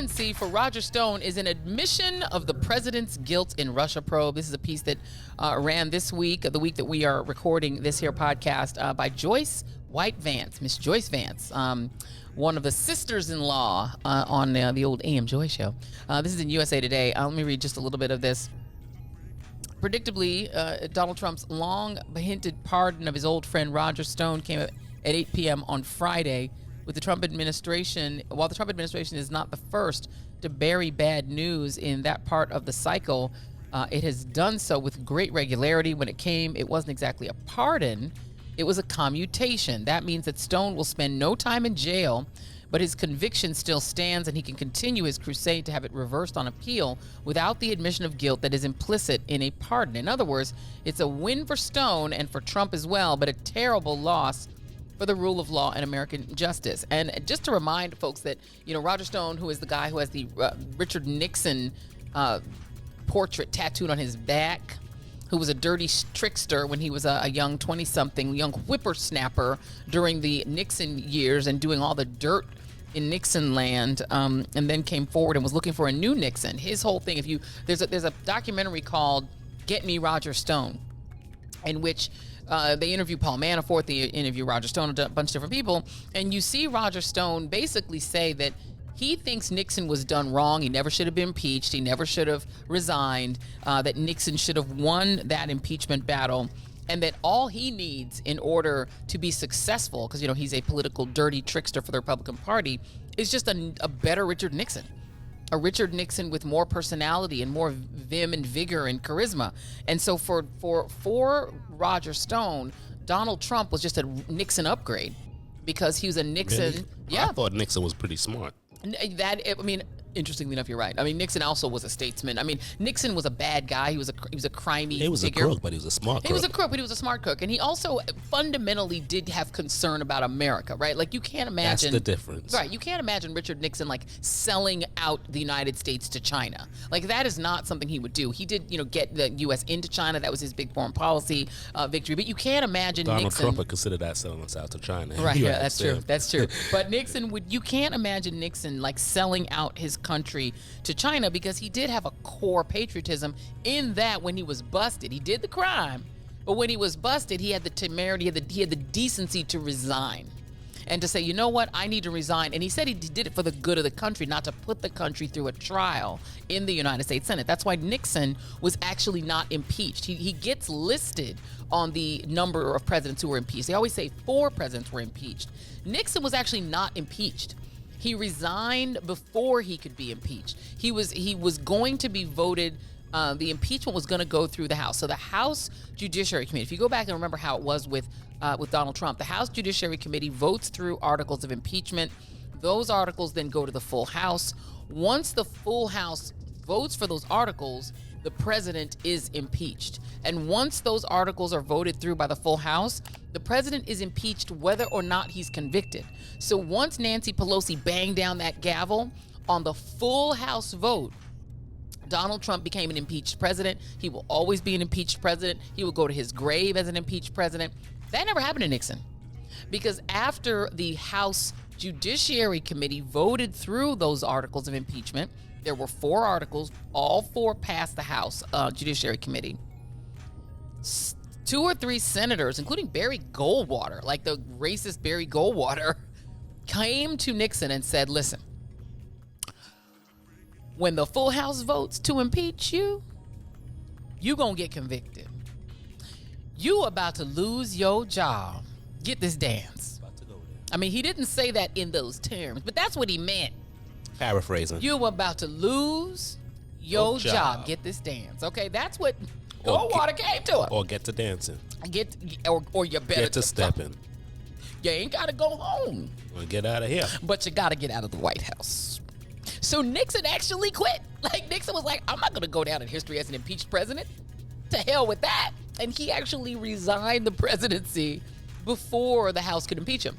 clemency for Roger Stone is an admission of the president's guilt in Russia probe. This is a piece that ran this week, the week that we are recording this here podcast, by Joyce White Vance, Miss Joyce Vance, one of the sisters-in-law on the old AM Joy show. This is in USA Today. Let me read just a little bit of this. Predictably, Donald Trump's long-hinted pardon of his old friend Roger Stone came at 8 p.m. on Friday. With the Trump administration, while the Trump administration is not the first to bury bad news in that part of the cycle, it has done so with great regularity. When it came, it wasn't exactly a pardon. It was a commutation. That means that Stone will spend no time in jail, but his conviction still stands and he can continue his crusade to have it reversed on appeal without the admission of guilt that is implicit in a pardon. In other words, it's a win for Stone and for Trump as well, but a terrible loss for the rule of law and American justice. And just to remind folks that, you know, Roger Stone, who is the guy who has the Richard Nixon portrait tattooed on his back, who was a dirty trickster when he was a young 20-something, young whippersnapper during the Nixon years and doing all the dirt in Nixon land, and then came forward and was looking for a new Nixon. His whole thing, there's a documentary called Get Me Roger Stone, in which they interview Paul Manafort, they interview Roger Stone, a bunch of different people, and you see Roger Stone basically say that he thinks Nixon was done wrong. He never should have been impeached. He never should have resigned, that Nixon should have won that impeachment battle, and that all he needs in order to be successful, because, you know, he's a political dirty trickster for the Republican Party, is just a better Richard Nixon. A Richard Nixon with more personality and more vim and vigor and charisma. And so for Roger Stone, Donald Trump was just a Nixon upgrade because he was a Nixon. Really? Yeah. I thought Nixon was pretty smart. Interestingly enough, you're right. I mean, Nixon also was a statesman. I mean, Nixon was a bad guy. He was a crimey He was figure. a crook, but he was a smart crook. He was a crook, but he was a smart crook. And he also fundamentally did have concern about America, right? Like, you can't imagine. That's the difference. Right. You can't imagine Richard Nixon, like, selling out the United States to China. Like, that is not something he would do. He did, you know, get the U.S. into China. That was his big foreign policy victory. But you can't imagine Donald Nixon. Trump would consider that selling us out to China. Right, yeah, that's true. That's true. But Nixon you can't imagine Nixon, like, selling out his country to China, because he did have a core patriotism in that when he was busted, he did the crime, but when he was busted, he had the temerity, he had the decency to resign and to say, you know what, I need to resign. And he said he did it for the good of the country, not to put the country through a trial in the United States Senate. That's why Nixon was actually not impeached. He gets listed on the number of presidents who were impeached. They always say 4 presidents were impeached. Nixon was actually not impeached. He resigned before he could be impeached. He was going to be voted. The impeachment was going to go through the House. So the House Judiciary Committee, if you go back and remember how it was with Donald Trump, the House Judiciary Committee votes through articles of impeachment. Those articles then go to the full House. Once the full House votes for those articles, the president is impeached. And once those articles are voted through by the full House, the president is impeached whether or not he's convicted. So once Nancy Pelosi banged down that gavel on the full House vote, Donald Trump became an impeached president. He will always be an impeached president. He will go to his grave as an impeached president. That never happened to Nixon, because after the House Judiciary Committee voted through those articles of impeachment, there were 4 articles, all 4 passed the House Judiciary Committee. 2 or 3 senators, including Barry Goldwater, like the racist Barry Goldwater, came to Nixon and said, listen, when the full House votes to impeach you, you gonna get convicted. You about to lose your job. Get this dance. I mean, he didn't say that in those terms, but that's what he meant. Paraphrasing. You about to lose your job. Get this dance. Okay, that's what Goldwater came to him. Or get to dancing. Or you better get to stepping. You ain't got to go home. Or get out of here. But you got to get out of the White House. So Nixon actually quit. Like, Nixon was like, I'm not going to go down in history as an impeached president. To hell with that. And he actually resigned the presidency before the House could impeach him.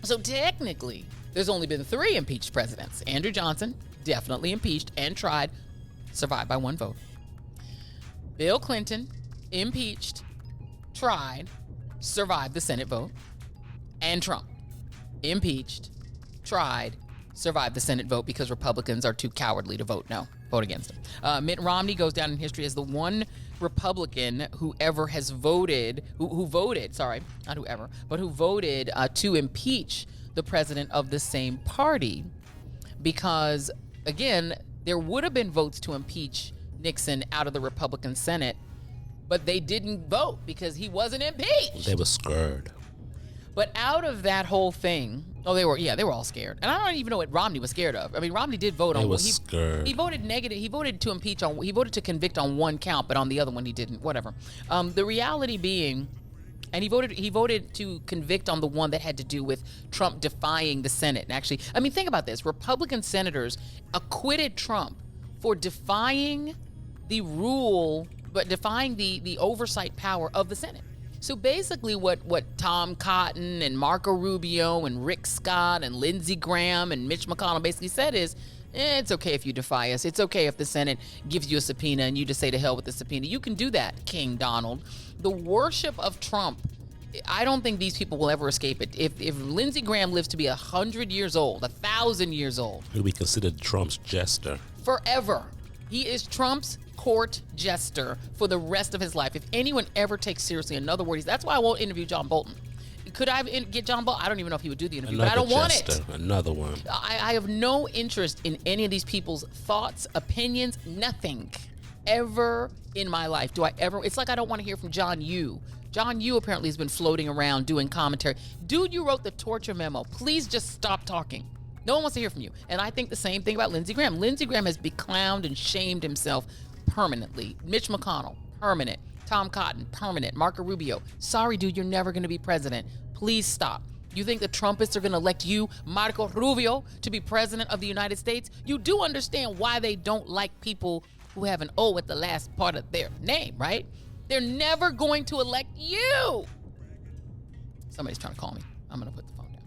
So technically, there's only been 3 impeached presidents. Andrew Johnson, definitely impeached and tried, survived by 1 vote. Bill Clinton, impeached, tried, survived the Senate vote. And Trump, impeached, tried, survive the Senate vote because Republicans are too cowardly to vote against him. Mitt Romney goes down in history as the one Republican who ever has voted, who voted to impeach the president of the same party, because, again, there would have been votes to impeach Nixon out of the Republican Senate, but they didn't vote because he wasn't impeached. They were scared. But out of that whole thing, they were all scared. And I don't even know what Romney was scared of. I mean, Romney did vote on. They were scared. He voted negative. He voted to convict on one count, but on the other one he didn't. Whatever. The reality being, and he voted to convict on the one that had to do with Trump defying the Senate. And actually, I mean, think about this: Republican senators acquitted Trump for defying the rule, but defying the oversight power of the Senate. So basically what Tom Cotton and Marco Rubio and Rick Scott and Lindsey Graham and Mitch McConnell basically said is, it's okay if you defy us. It's okay if the Senate gives you a subpoena and you just say to hell with the subpoena. You can do that, King Donald. The worship of Trump, I don't think these people will ever escape it. If Lindsey Graham lives to be 100 years old, 1,000 years old. He'll be considered Trump's jester. Forever. He is Trump's court jester for the rest of his life. If anyone ever takes seriously another word, that's why I won't interview John Bolton. Could I get John Bolton? I don't even know if he would do the interview, but I don't want it. Another one. I have no interest in any of these people's thoughts, opinions, nothing. Ever in my life do I ever. It's like I don't want to hear from John Yoo. John Yoo apparently has been floating around doing commentary. Dude, you wrote the torture memo. Please just stop talking. No one wants to hear from you. And I think the same thing about Lindsey Graham. Lindsey Graham has beclowned and shamed himself permanently. Mitch McConnell, permanent. Tom Cotton, permanent. Marco Rubio, sorry, dude, you're never going to be president. Please stop. You think the Trumpists are going to elect you, Marco Rubio, to be president of the United States? You do understand why they don't like people who have an O at the last part of their name, right? They're never going to elect you. Somebody's trying to call me. I'm going to put the phone down.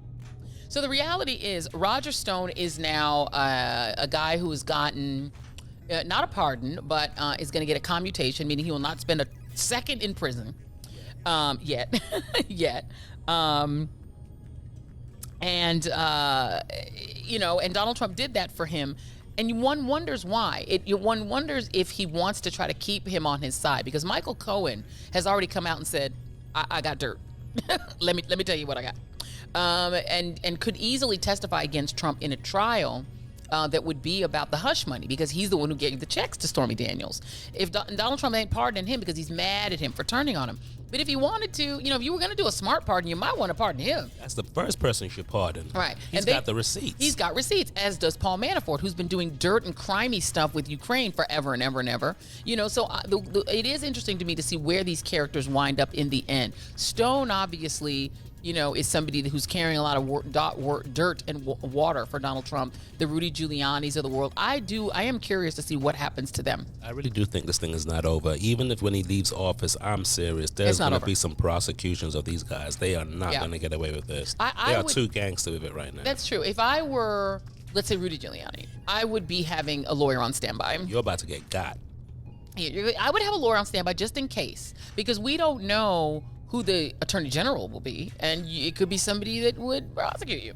So the reality is Roger Stone is now a guy who has gotten not a pardon, but is going to get a commutation, meaning he will not spend a second in prison yet. And Donald Trump did that for him. And one wonders why. One wonders if he wants to try to keep him on his side, because Michael Cohen has already come out and said, I got dirt. let me tell you what I got. And could easily testify against Trump in a trial that would be about the hush money, because he's the one who gave the checks to Stormy Daniels. If Donald Trump ain't pardoning him because he's mad at him for turning on him. But if he wanted to, if you were going to do a smart pardon, you might want to pardon him. That's the first person you should pardon. Right. He's got the receipts. He's got receipts, as does Paul Manafort, who's been doing dirt and crimey stuff with Ukraine forever and ever and ever. So it is interesting to me to see where these characters wind up in the end. Stone, obviously, is somebody who's carrying a lot of dirt and water for Donald Trump. The Rudy Giulianis of the world. I am curious to see what happens to them. I really do think this thing is not over. Even if when he leaves office, I'm serious. There's going to be some prosecutions of these guys. They are not going to get away with this. They are too gangster with it right now. That's true. If I were, let's say, Rudy Giuliani, I would be having a lawyer on standby. You're about to get got. I would have a lawyer on standby just in case, because we don't know who the attorney general will be, and it could be somebody that would prosecute you,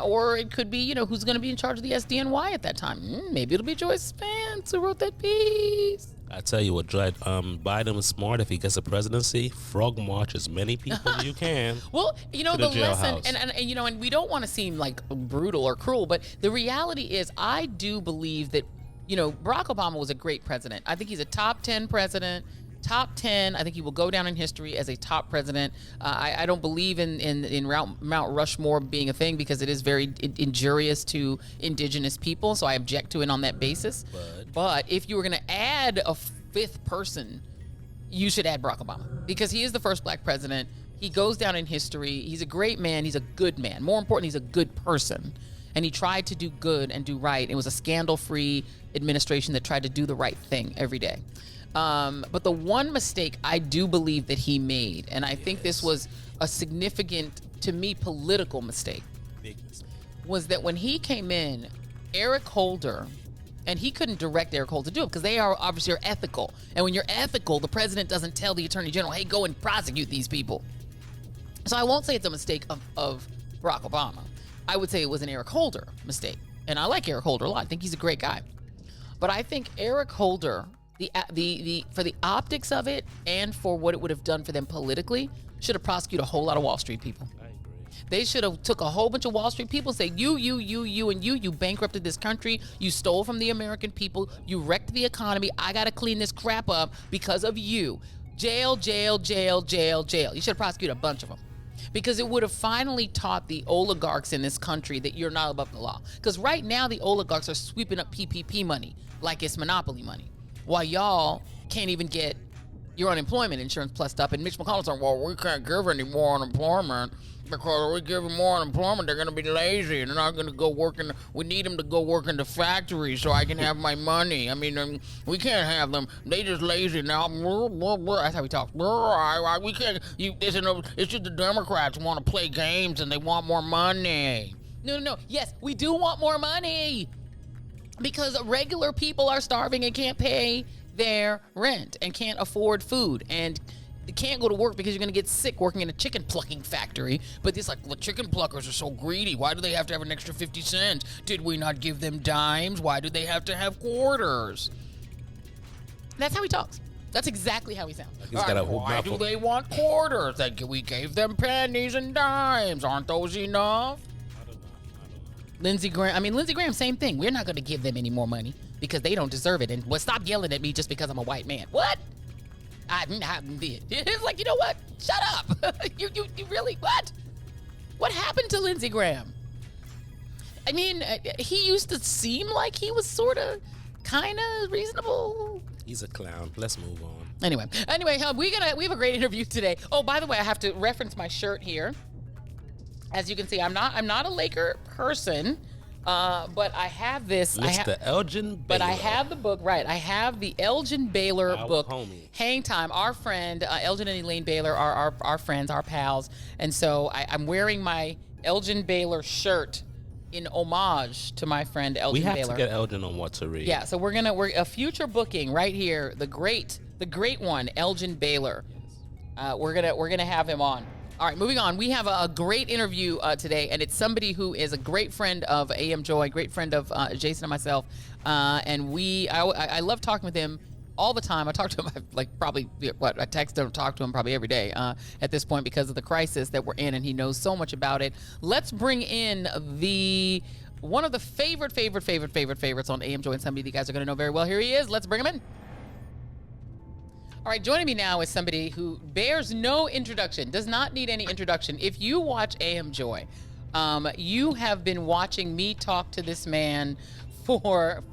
or it could be who's going to be in charge of the SDNY at that time. Maybe it'll be Joyce Vance who wrote that piece. I tell you what, Biden was smart. If he gets a presidency, frog march as many people as you can. Well, the lesson, and we don't want to seem like brutal or cruel, but the reality is, I do believe that Barack Obama was a great president. I think he's a top 10 president. Top 10, I think he will go down in history as a top president. I don't believe in Mount Rushmore being a thing, because it is very injurious to indigenous people, so I object to it on that basis. But if you were going to add a fifth person, you should add Barack Obama, because he is the first black president. He goes down in history. He's a great man. He's a good man. More important, he's a good person. And he tried to do good and do right. It was a scandal-free administration that tried to do the right thing every day. But the one mistake I do believe that he made, and I think this was a significant, to me, political mistake, was that when he came in, Eric Holder, and he couldn't direct Eric Holder to do it because they are obviously ethical. And when you're ethical, the president doesn't tell the attorney general, hey, go and prosecute these people. So I won't say it's a mistake of Barack Obama. I would say it was an Eric Holder mistake. And I like Eric Holder a lot. I think he's a great guy. But I think Eric Holder, for the optics of it and for what it would have done for them politically, should have prosecuted a whole lot of Wall Street people. I agree. They should have took a whole bunch of Wall Street people and say, you bankrupted this country. You stole from the American people. You wrecked the economy. I got to clean this crap up because of you. Jail, jail, jail, jail, jail. You should have prosecuted a bunch of them. Because it would have finally taught the oligarchs in this country that you're not above the law. Because right now the oligarchs are sweeping up PPP money like it's monopoly money, while y'all can't even get your unemployment insurance plussed up. And Mitch McConnell's saying, well, we can't give any more unemployment because if we give them more unemployment, they're going to be lazy and they're not going to go work we need them to go work in the factory so I can have my money. I mean, we can't have them. They just lazy now. That's how we talk. We can't. It's just the Democrats want to play games and they want more money. No. Yes, we do want more money because regular people are starving and can't pay their rent and can't afford food and can't go to work because you're going to get sick working in a chicken plucking factory. But it's like, the chicken pluckers are so greedy. Why do they have to have an extra 50 cents? Did we not give them dimes? Why do they have to have quarters? That's how he talks. That's exactly how he sounds. Why do they want quarters? We gave them pennies and dimes. Aren't those enough? I don't know. Lindsey Graham, same thing. We're not going to give them any more money because they don't deserve it. And stop yelling at me just because I'm a white man. What? I did. It's like, you know what? Shut up. You really, what? What happened to Lindsey Graham? I mean, he used to seem like he was sort of, kind of reasonable. He's a clown. Let's move on. Anyway, we have a great interview today. Oh, by the way, I have to reference my shirt here. As you can see, I'm not a Laker person. But I have this. Mr. Elgin Baylor. But I have the book, right. I have the Elgin Baylor book. Homie. Hang Time. Our friend, Elgin and Elaine Baylor are our friends, our pals. And so I'm wearing my Elgin Baylor shirt in homage to my friend Elgin Baylor. We have to get Elgin on what to read. Yeah, so we're a future booking right here. The great one, Elgin Baylor. We're gonna have him on. All right, moving on. We have a great interview today, and it's somebody who is a great friend of AM Joy, great friend of Jason and myself. And I love talking with him all the time. I talk to him I text him, talk to him probably every day at this point because of the crisis that we're in, and he knows so much about it. Let's bring in one of the favorites on AM Joy, and somebody that you guys are going to know very well. Here he is. Let's bring him in. All right, joining me now is somebody who bears no introduction, does not need any introduction. If you watch AM Joy, you have been watching me talk to this man for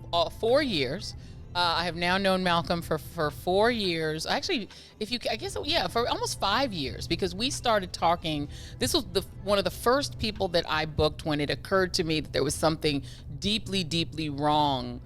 4 years. I have now known Malcolm for 4 years. Actually, for almost 5 years, because we started talking. This was one of the first people that I booked when it occurred to me that there was something deeply, deeply wrong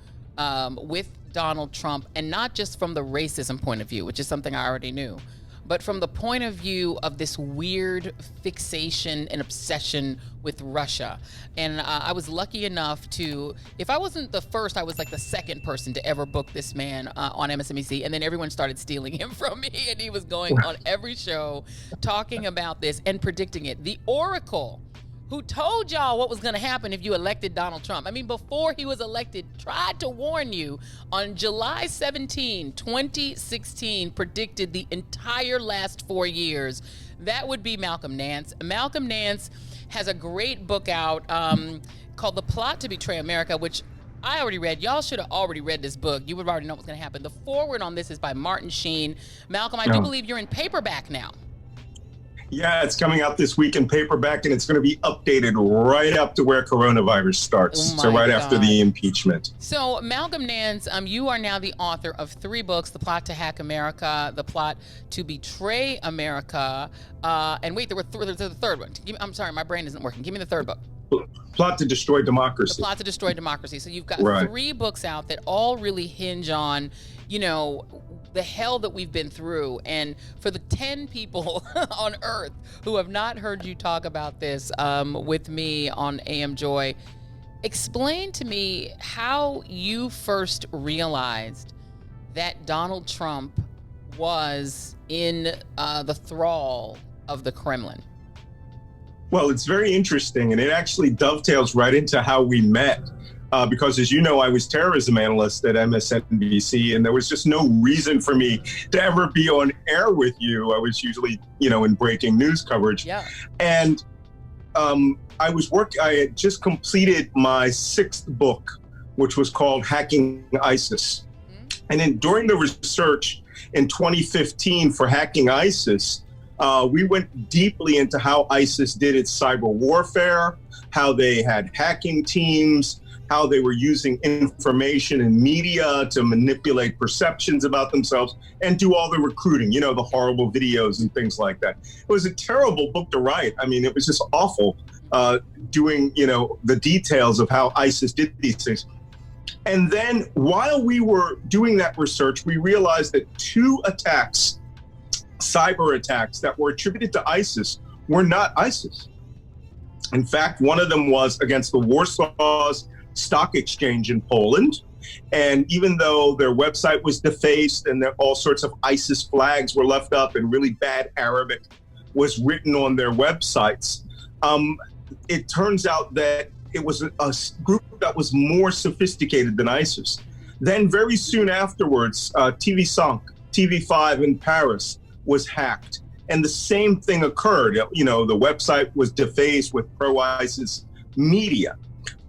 with Donald Trump, and not just from the racism point of view, which is something I already knew, but from the point of view of this weird fixation and obsession with Russia. And I was lucky enough to, if I wasn't the first, I was like the second person to ever book this man on MSNBC, and then everyone started stealing him from me, and he was going on every show talking about this and predicting it. The Oracle, who told y'all what was going to happen if you elected Donald Trump. I mean, before he was elected, tried to warn you on July 17, 2016, predicted the entire last 4 years. That would be Malcolm Nance. Malcolm Nance has a great book out called The Plot to Betray America, which I already read. Y'all should have already read this book. You would already know what's going to happen. The foreword on this is by Martin Sheen. Malcolm, I do believe you're in paperback now. Yeah, it's coming out this week in paperback, and it's going to be updated right up to where coronavirus starts. So right after the impeachment. So Malcolm Nance, you are now the author of 3 books: The Plot to Hack America, The Plot to Betray America, and wait, there's a third one. I'm sorry, my brain isn't working. Give me the third book. Plot to Destroy Democracy. The Plot to Destroy Democracy. So you've got 3 books out that all really hinge on, the hell that we've been through. And for the 10 people on Earth who have not heard you talk about this with me on AM Joy, explain to me how you first realized that Donald Trump was in the thrall of the Kremlin. Well, it's very interesting, and it actually dovetails right into how we met. Because, as you know, I was terrorism analyst at MSNBC, and there was just no reason for me to ever be on air with you. I was usually, in breaking news coverage. Yeah. And I had just completed my 6th book, which was called Hacking ISIS. Mm-hmm. And then during the research in 2015 for Hacking ISIS, we went deeply into how ISIS did its cyber warfare, how they had hacking teams, how they were using information and media to manipulate perceptions about themselves and do all the recruiting, the horrible videos and things like that. It was a terrible book to write. I mean, it was just awful doing, the details of how ISIS did these things. And then while we were doing that research, we realized that 2 attacks, cyber attacks that were attributed to ISIS were not ISIS. In fact, one of them was against the Warsaw's stock exchange in Poland. And even though their website was defaced and all sorts of ISIS flags were left up and really bad Arabic was written on their websites, it turns out that it was a group that was more sophisticated than ISIS. Then very soon afterwards, TV5 in Paris was hacked. And the same thing occurred. The website was defaced with pro-ISIS media.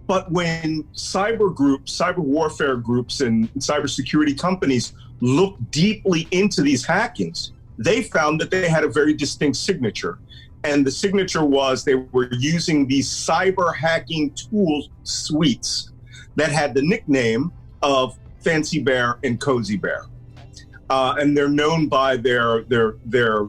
But when cyber warfare groups and cybersecurity companies looked deeply into these hackings, they found that they had a very distinct signature. And the signature was they were using these cyber hacking tool suites that had the nickname of Fancy Bear and Cozy Bear. And they're known by their cyber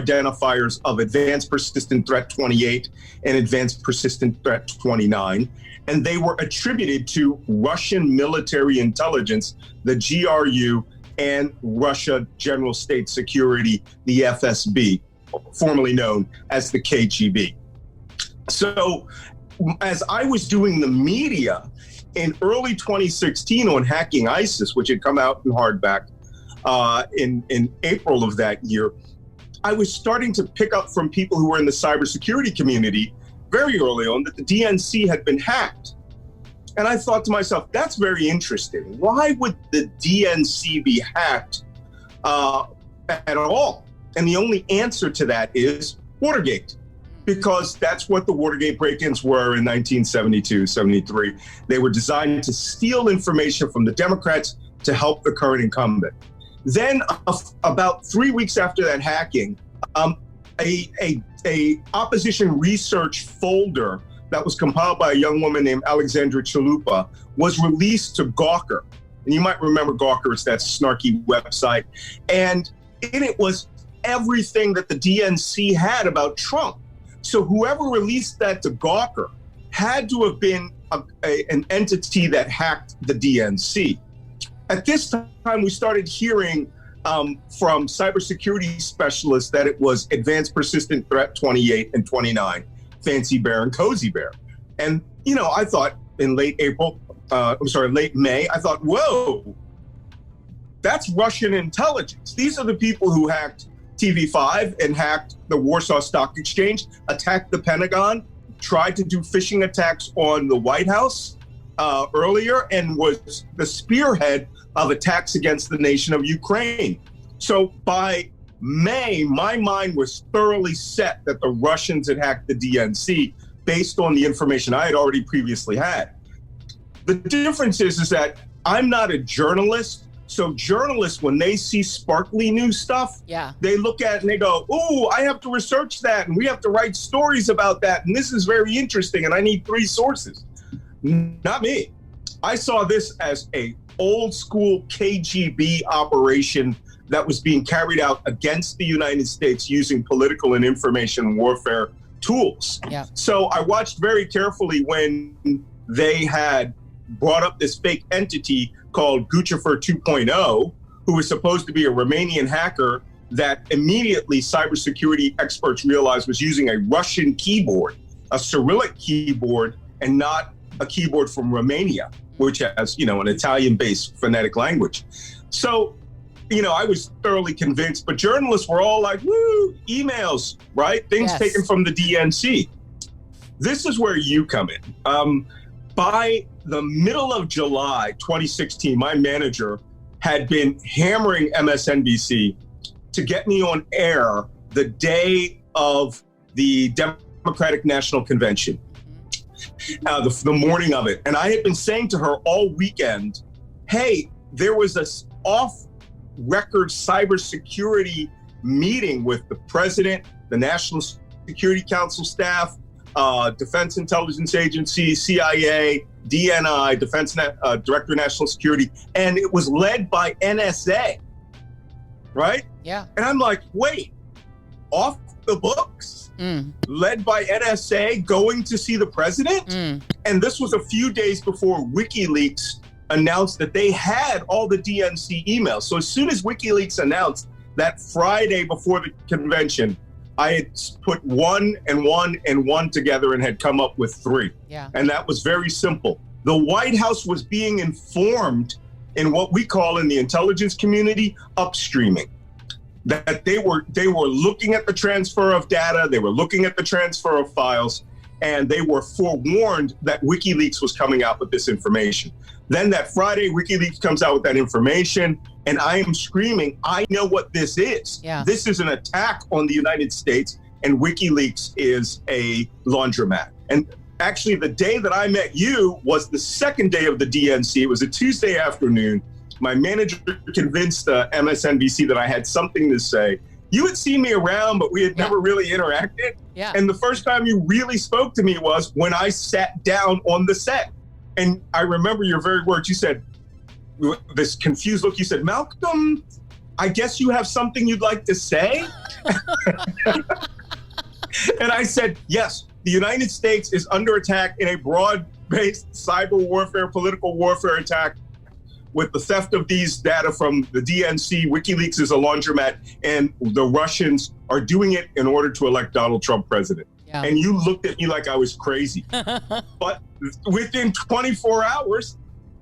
identifiers of Advanced Persistent Threat 28 and Advanced Persistent Threat 29. And they were attributed to Russian military intelligence, the GRU, and Russia General State Security, the FSB, formerly known as the KGB. So as I was doing the media in early 2016 on Hacking ISIS, which had come out in hardback in April of that year, I was starting to pick up from people who were in the cybersecurity community very early on that the DNC had been hacked. And I thought to myself, that's very interesting. Why would the DNC be hacked at all? And the only answer to that is Watergate, because that's what the Watergate break-ins were in 1972, 73. They were designed to steal information from the Democrats to help the current incumbent. Then about 3 weeks after that hacking, a opposition research folder that was compiled by a young woman named Alexandra Chalupa was released to Gawker. And you might remember Gawker, it's that snarky website. And in it was everything that the DNC had about Trump. So whoever released that to Gawker had to have been an entity that hacked the DNC. At this time, we started hearing from cybersecurity specialists that it was Advanced Persistent Threat 28 and 29, Fancy Bear and Cozy Bear. And, I thought in late May, I thought, whoa, that's Russian intelligence. These are the people who hacked TV5 and hacked the Warsaw Stock Exchange, attacked the Pentagon, tried to do phishing attacks on the White House earlier, and was the spearhead of attacks against the nation of Ukraine. So by May, my mind was thoroughly set that the Russians had hacked the DNC based on the information I had already previously had. The difference is that I'm not a journalist. So journalists, when they see sparkly new stuff, they look at it and they go, oh, I have to research that and we have to write stories about that. And this is very interesting and I need 3 sources. Not me. I saw this as a old school KGB operation that was being carried out against the United States using political and information warfare tools. So I watched very carefully when they had brought up this fake entity called Guccifer 2.0, who was supposed to be a Romanian hacker that immediately cybersecurity experts realized was using a Russian keyboard, a Cyrillic keyboard, and not a keyboard from Romania, which has, an Italian-based phonetic language. So I was thoroughly convinced, but journalists were all like, woo, emails, right? Things taken from the DNC. This is where you come in. By the middle of July 2016, my manager had been hammering MSNBC to get me on air the day of the Democratic National Convention, the morning of it. And I had been saying to her all weekend, hey, there was a off-record cybersecurity meeting with the president, the National Security Council staff, Defense Intelligence Agency, CIA, DNI, Director of National Security, and it was led by NSA, right? Yeah. And I'm like, wait, off the books? Led by NSA going to see the president? And this was a few days before WikiLeaks announced that they had all the DNC emails. So as soon as WikiLeaks announced that Friday before the convention, I had put one and one and one together and had come up with three. Yeah. And that was very simple. The White House was being informed in what we call in the intelligence community upstreaming. That they were looking at the transfer of data, they were looking at the transfer of files, and they were forewarned that WikiLeaks was coming out with this information. Then that Friday, WikiLeaks comes out with that information, and I am screaming, I know what this is. Yeah. This is an attack on the United States, and WikiLeaks is a laundromat. And actually, the day that I met you was the second day of the DNC. It was a Tuesday afternoon. My manager convinced MSNBC that I had something to say. You had seen me around, but we had never really interacted. Yeah. And the first time you really spoke to me was when I sat down on the set. And I remember your very words. You said, this confused look, you said, Malcolm, I guess you have something you'd like to say? And I said, yes, the United States is under attack in a broad-based cyber warfare, political warfare attack with the theft of these data from the DNC. WikiLeaks is a laundromat, and the Russians are doing it in order to elect Donald Trump president. Yeah. And you looked at me like I was crazy. But within 24 hours,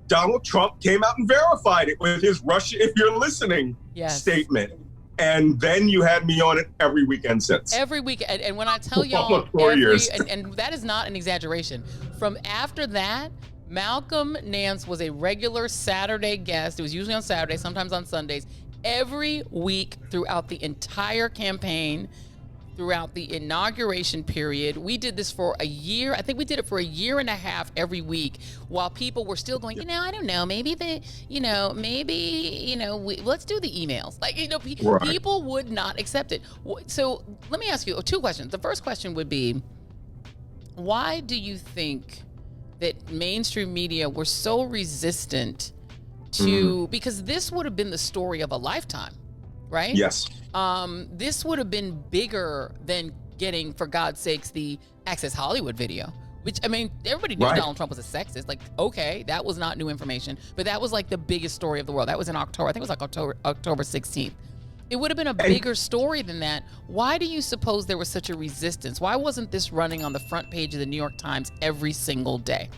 Donald Trump came out and verified it with his Russia, if you're listening, statement. And then you had me on it every weekend since. Every week. And when I tell y'all, 4 years. And that is not an exaggeration. From after that, Malcolm Nance was a regular Saturday guest. It was usually on Saturdays, sometimes on Sundays, every week throughout the entire campaign, throughout the inauguration period. We did this for a year. I think we did it for a year and a half every week while people were still going, I don't know, maybe let's do the emails. Like, people would not accept it. So let me ask you two questions. The first question would be, why do you think that mainstream media were so resistant to, because this would have been the story of a lifetime, right? Yes. This would have been bigger than getting, for God's sakes, the Access Hollywood video, which, I mean, everybody knew Donald Trump was a sexist. Like, okay, that was not new information, but that was like the biggest story of the world. That was in October. I think it was like October 16th. It would have been a bigger story than that. Why do you suppose there was such a resistance? Why wasn't this running on the front page of the New York Times every single day?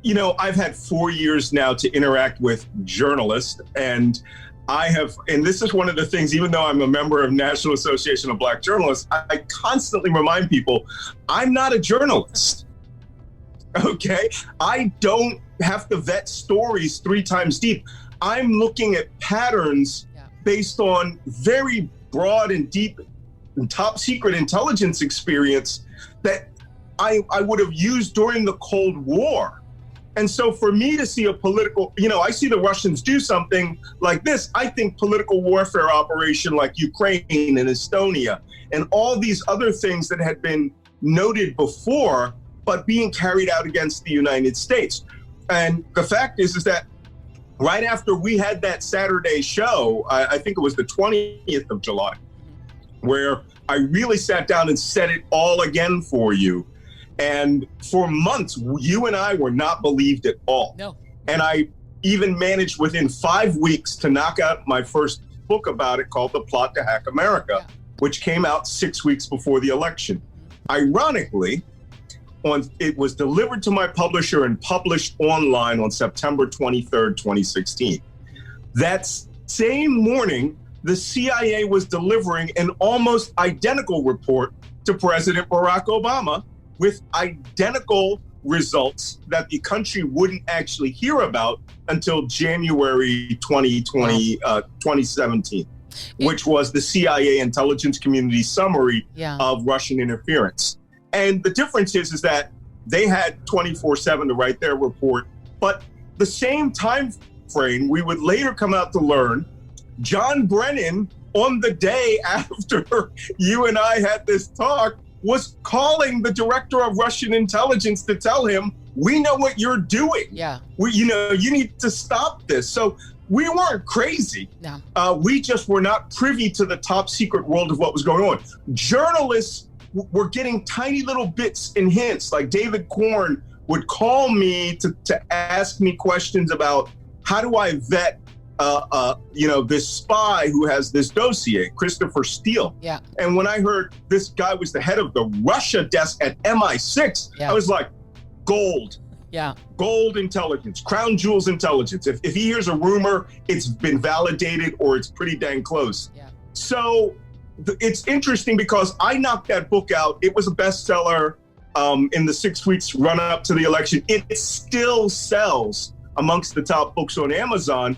I've had 4 years now to interact with journalists, and and this is one of the things, even though I'm a member of National Association of Black Journalists, I constantly remind people, I'm not a journalist, okay? I don't have to vet stories 3 times deep. I'm looking at patterns based on very broad and deep and top secret intelligence experience that I would have used during the Cold War. And so for me to see a political, I see the Russians do something like this. I think political warfare operation like Ukraine and Estonia and all these other things that had been noted before, but being carried out against the United States. And the fact is that right after we had that Saturday show, I think it was the 20th of July, where I really sat down and said it all again for you. And for months, you and I were not believed at all. No. And I even managed within 5 weeks to knock out my first book about it called The Plot to Hack America, which came out 6 weeks before the election. Ironically, it was delivered to my publisher and published online on September 23rd, 2016. That's same morning, the CIA was delivering an almost identical report to President Barack Obama with identical results that the country wouldn't actually hear about until January 2017, which was the CIA intelligence community summary of Russian interference. And the difference is that they had 24/7 to write their report, but the same time frame we would later come out to learn, John Brennan, on the day after you and I had this talk, was calling the director of Russian intelligence to tell him, we know what you're doing. Yeah. You need to stop this. So we weren't crazy. No. We just were not privy to the top secret world of what was going on. Journalists were getting tiny little bits and hints. Like David Korn would call me to ask me questions about how do I vet this spy who has this dossier, Christopher Steele. Yeah. And when I heard this guy was the head of the Russia desk at MI6, I was like, gold. Yeah. Gold intelligence, crown jewels intelligence. If he hears a rumor, it's been validated or it's pretty dang close. Yeah. So it's interesting because I knocked that book out. It was a bestseller in the 6 weeks run up to the election. It still sells amongst the top books on Amazon,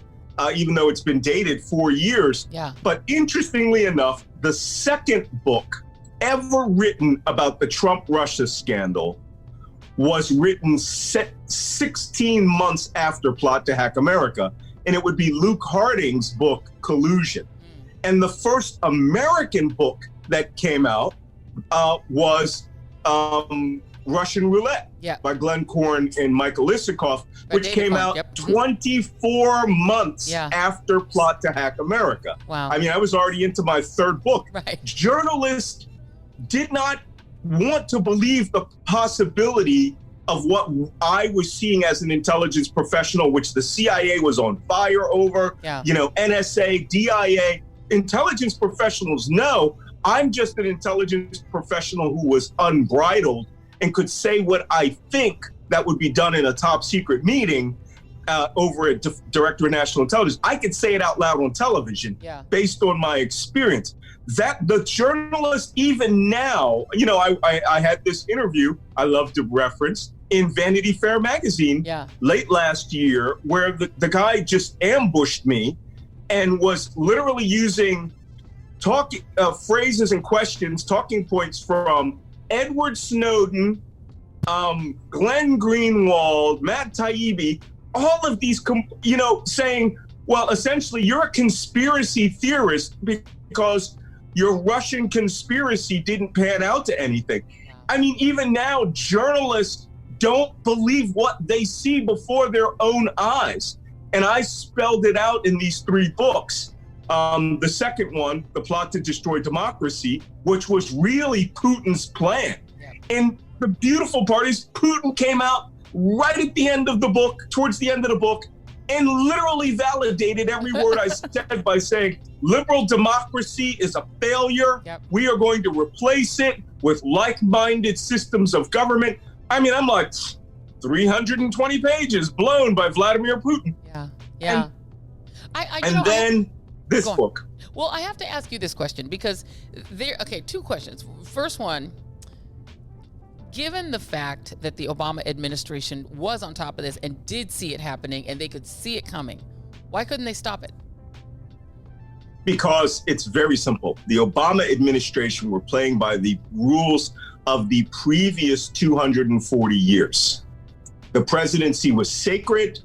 even though it's been dated 4 years. Yeah. But interestingly enough, the second book ever written about the Trump-Russia scandal was written 16 months after Plot to Hack America, and it would be Luke Harding's book, Collusion. And the first American book that came out was Russian Roulette by Glenn Korn and Michael Isikoff, which came out 24 months after Plot to Hack America. Wow. I mean, I was already into my third book. Right. Journalists did not want to believe the possibility of what I was seeing as an intelligence professional, which the CIA was on fire over, NSA, DIA. Intelligence professionals know I'm just an intelligence professional who was unbridled and could say what I think that would be done in a top secret meeting over a director of national intelligence. I could say it out loud on television based on my experience. That the journalists, even now, I had this interview I love to reference in Vanity Fair magazine late last year, where the guy just ambushed me and was literally using phrases and questions, talking points from Edward Snowden, Glenn Greenwald, Matt Taibbi, all of these, saying, well, essentially, you're a conspiracy theorist because your Russian conspiracy didn't pan out to anything. I mean, even now, journalists don't believe what they see before their own eyes. And I spelled it out in these 3 books. The second one, The Plot to Destroy Democracy, which was really Putin's plan. And the beautiful part is Putin came out right at the end of the book, towards the end of the book, and literally validated every word I said by saying, liberal democracy is a failure. We are going to replace it with like-minded systems of government. I mean, I'm like, 320 pages blown by Vladimir Putin. Yeah. And then this book. Well, I have to ask you this question because two questions. First one, given the fact that the Obama administration was on top of this and did see it happening and they could see it coming, why couldn't they stop it? Because it's very simple. The Obama administration were playing by the rules of the previous 240 years. The presidency was sacred.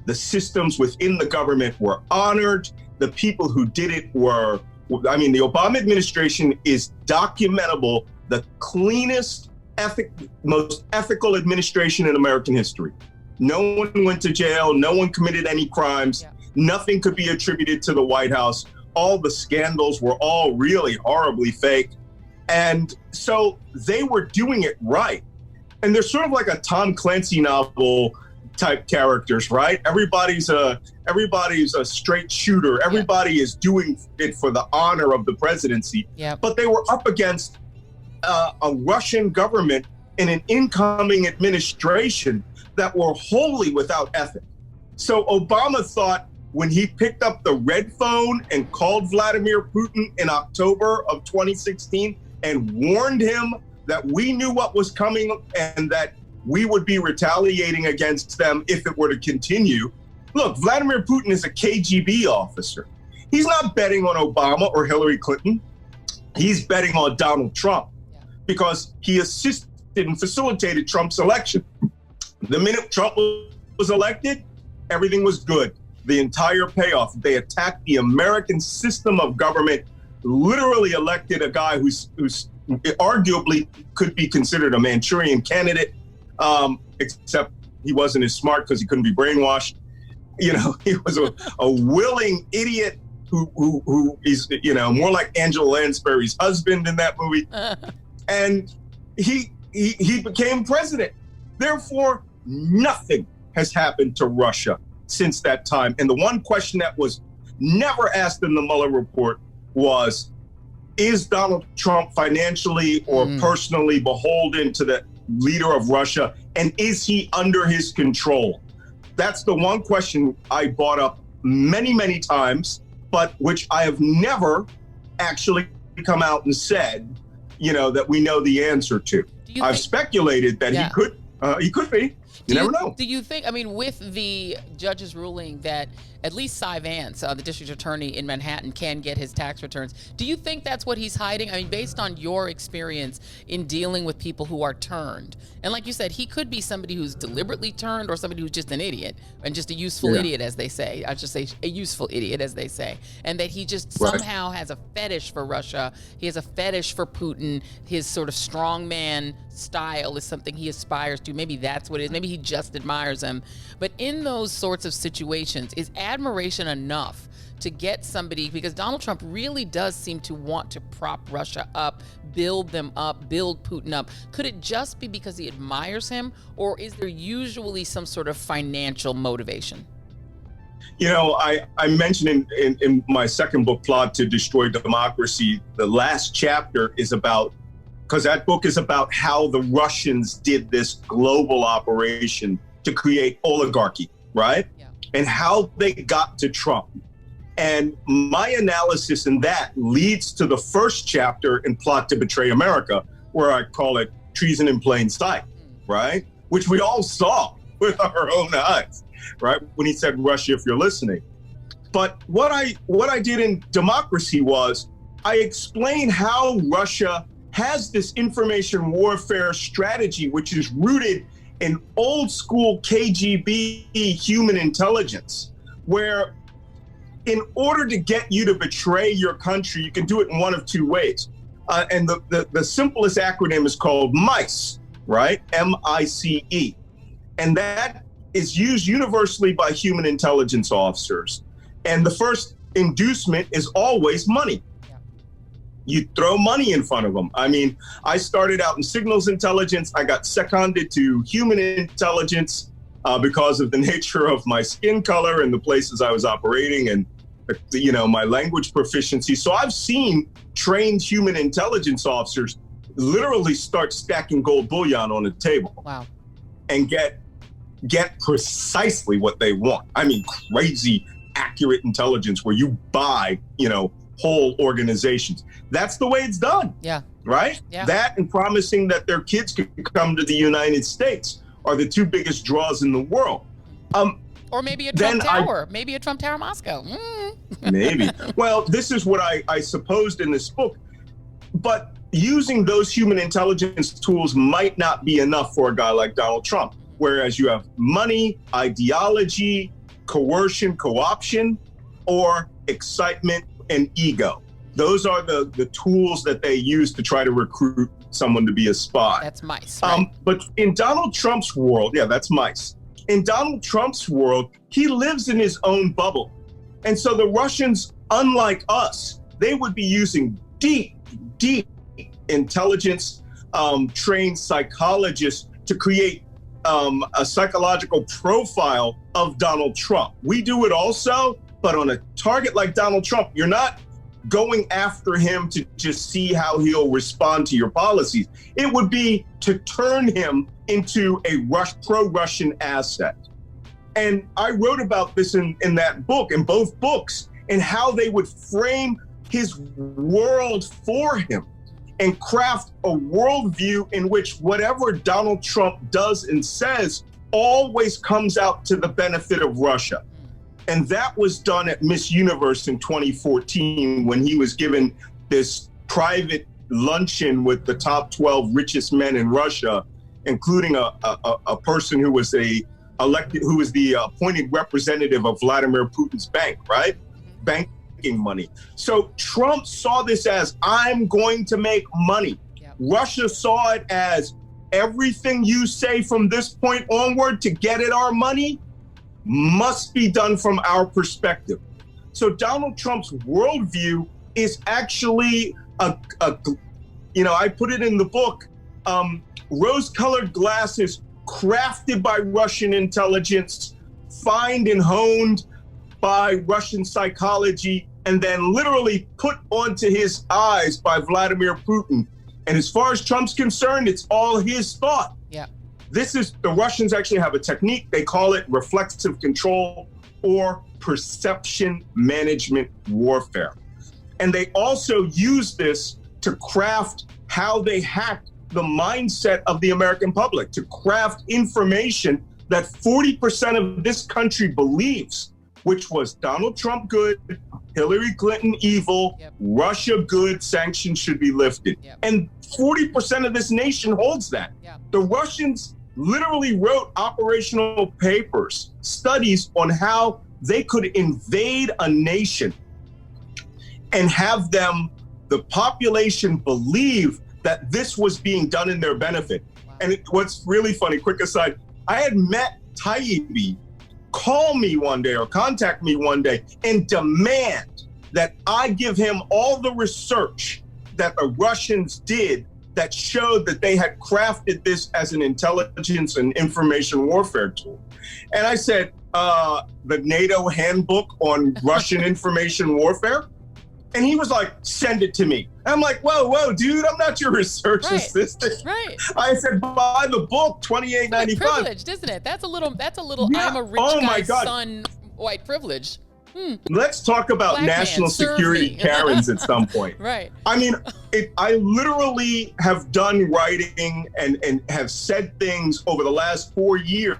The systems within the government were honored. The people who did it the Obama administration is documentable, the cleanest, most ethical administration in American history. No one went to jail. No one committed any crimes. Nothing could be attributed to the White House. All the scandals were all really horribly fake. And so they were doing it right. And they're sort of like a Tom Clancy novel type characters, right? Everybody's a straight shooter. Everybody is doing it for the honor of the presidency. But they were up against a Russian government and an incoming administration that were wholly without ethic. So Obama thought, when he picked up the red phone and called Vladimir Putin in October of 2016 and warned him that we knew what was coming and that we would be retaliating against them if it were to continue. Look, Vladimir Putin is a KGB officer. He's not betting on Obama or Hillary Clinton. He's betting on Donald Trump because he assisted and facilitated Trump's election. The minute Trump was elected, everything was good. The entire payoff. They attacked the American system of government, literally elected a guy who's arguably could be considered a Manchurian candidate, except he wasn't as smart because he couldn't be brainwashed. You know, he was a willing idiot who is, you know, more like Angela Lansbury's husband in that movie. And he became president. Therefore, nothing has happened to Russia since that time. And the one question that was never asked in the Mueller report was, is Donald Trump financially or personally beholden to the leader of Russia? And is he under his control? That's the one question I brought up many, many times, but which I have never actually come out and said, you know, that we know the answer to. I've speculated that he could be. You never know. Do you think, I mean, with the judge's ruling that at least Cy Vance, the district attorney in Manhattan, can get his tax returns, do you think that's what he's hiding? I mean, based on your experience in dealing with people who are turned, and like you said, he could be somebody who's deliberately turned or somebody who's just an idiot and just a useful idiot, as they say. I should say a useful idiot, as they say. And that he just somehow has a fetish for Russia. He has a fetish for Putin. His sort of strongman style is something he aspires to. Maybe that's what it is. Maybe he just admires him. But in those sorts of situations, is admiration enough to get somebody, because Donald Trump really does seem to want to prop Russia up, build them up, build Putin up. Could it just be because he admires him, or is there usually some sort of financial motivation? You know, I mentioned in my second book, Plot to Destroy Democracy, the last chapter is about, because that book is about how the Russians did this global operation to create oligarchy, right? Yeah. And how they got to Trump. And my analysis in that leads to the first chapter in Plot to Betray America, where I call it treason in plain sight, right? Which we all saw with our own eyes, right? When he said, Russia, if you're listening. But what I did in Democracy was I explained how Russia has this information warfare strategy, which is rooted in old school KGB human intelligence, where in order to get you to betray your country, you can do it in one of two ways. And the simplest acronym is called MICE, right? MICE. And that is used universally by human intelligence officers. And the first inducement is always money. You throw money in front of them. I mean, I started out in signals intelligence. I got seconded to human intelligence because of the nature of my skin color and the places I was operating and, you know, my language proficiency. So I've seen trained human intelligence officers literally start stacking gold bullion on the table. Wow. And get precisely what they want. I mean, crazy accurate intelligence where you buy, you know, whole organizations. That's the way it's done. Yeah. Right? Yeah. That and promising that their kids could come to the United States are the two biggest draws in the world. Or maybe a Trump Tower. Maybe a Trump Tower Moscow. Maybe. Well, this is what I supposed in this book. But using those human intelligence tools might not be enough for a guy like Donald Trump. Whereas you have money, ideology, coercion, co-option, or excitement and ego. Those are the tools that they use to try to recruit someone to be a spy. That's MICE, right? But in Donald Trump's world, that's MICE. In Donald Trump's world, he lives in his own bubble. And so the Russians, unlike us, they would be using deep intelligence, trained psychologists to create a psychological profile of Donald Trump. We do it also, but on a target like Donald Trump, you're not going after him to just see how he'll respond to your policies. It would be to turn him into a pro-Russian asset. And I wrote about this in that book, in both books, and how they would frame his world for him and craft a worldview in which whatever Donald Trump does and says always comes out to the benefit of Russia. And that was done at Miss Universe in 2014 when he was given this private luncheon with the top 12 richest men in Russia, including a person who was the appointed representative of Vladimir Putin's bank, right? Banking money. So Trump saw this as, I'm going to make money. Yep. Russia saw it as, everything you say from this point onward to get at our money must be done from our perspective. So Donald Trump's worldview is actually I put it in the book, rose-colored glasses crafted by Russian intelligence, fined and honed by Russian psychology, and then literally put onto his eyes by Vladimir Putin. And as far as Trump's concerned, it's all his thought. Yeah. The Russians actually have a technique. They call it reflexive control or perception management warfare. And they also use this to craft how they hack the mindset of the American public, to craft information that 40% of this country believes, which was Donald Trump good, Hillary Clinton evil, yep. Russia good, sanctions should be lifted. Yep. And 40% of this nation holds that. Yep. The Russians literally wrote operational papers, studies on how they could invade a nation and have the population believe that this was being done in their benefit. Wow. And what's really funny, quick aside, I had met Taibbi call me one day or contact me one day and demand that I give him all the research that the Russians did that showed that they had crafted this as an intelligence and information warfare tool. And I said, the NATO handbook on Russian information warfare? And he was like, send it to me. And I'm like, whoa, dude, I'm not your research assistant. Right. I said, buy the book, $28.95. Privileged, isn't it? That's a little. Yeah. I'm a rich guy's son, white privilege. Let's talk about Black national security Karens at some point. Right. I mean, I literally have done writing and have said things over the last 4 years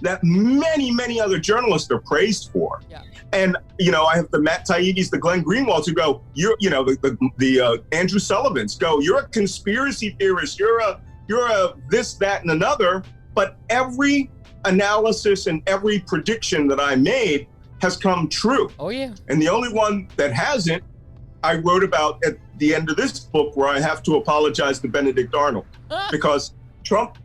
that many other journalists are praised for. Yeah. And, I have the Matt Taibbi's, the Glenn Greenwalds who go, the Andrew Sullivans go, you're a conspiracy theorist, you're a this, that, and another. But every analysis and every prediction that I made has come true. Oh, yeah. And the only one that hasn't, I wrote about at the end of this book, where I have to apologize to Benedict Arnold because Trump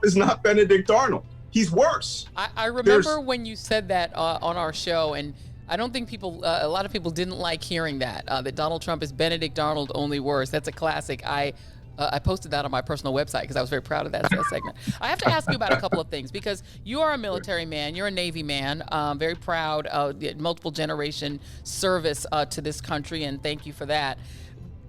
is not Benedict Arnold. He's worse. I remember when you said that on our show, and I don't think a lot of people didn't like hearing that Donald Trump is Benedict Arnold, only worse. That's a classic. I posted that on my personal website because I was very proud of that segment. I have to ask you about a couple of things because you are a military man. You're a Navy man. Very proud of multiple generation service to this country, and thank you for that.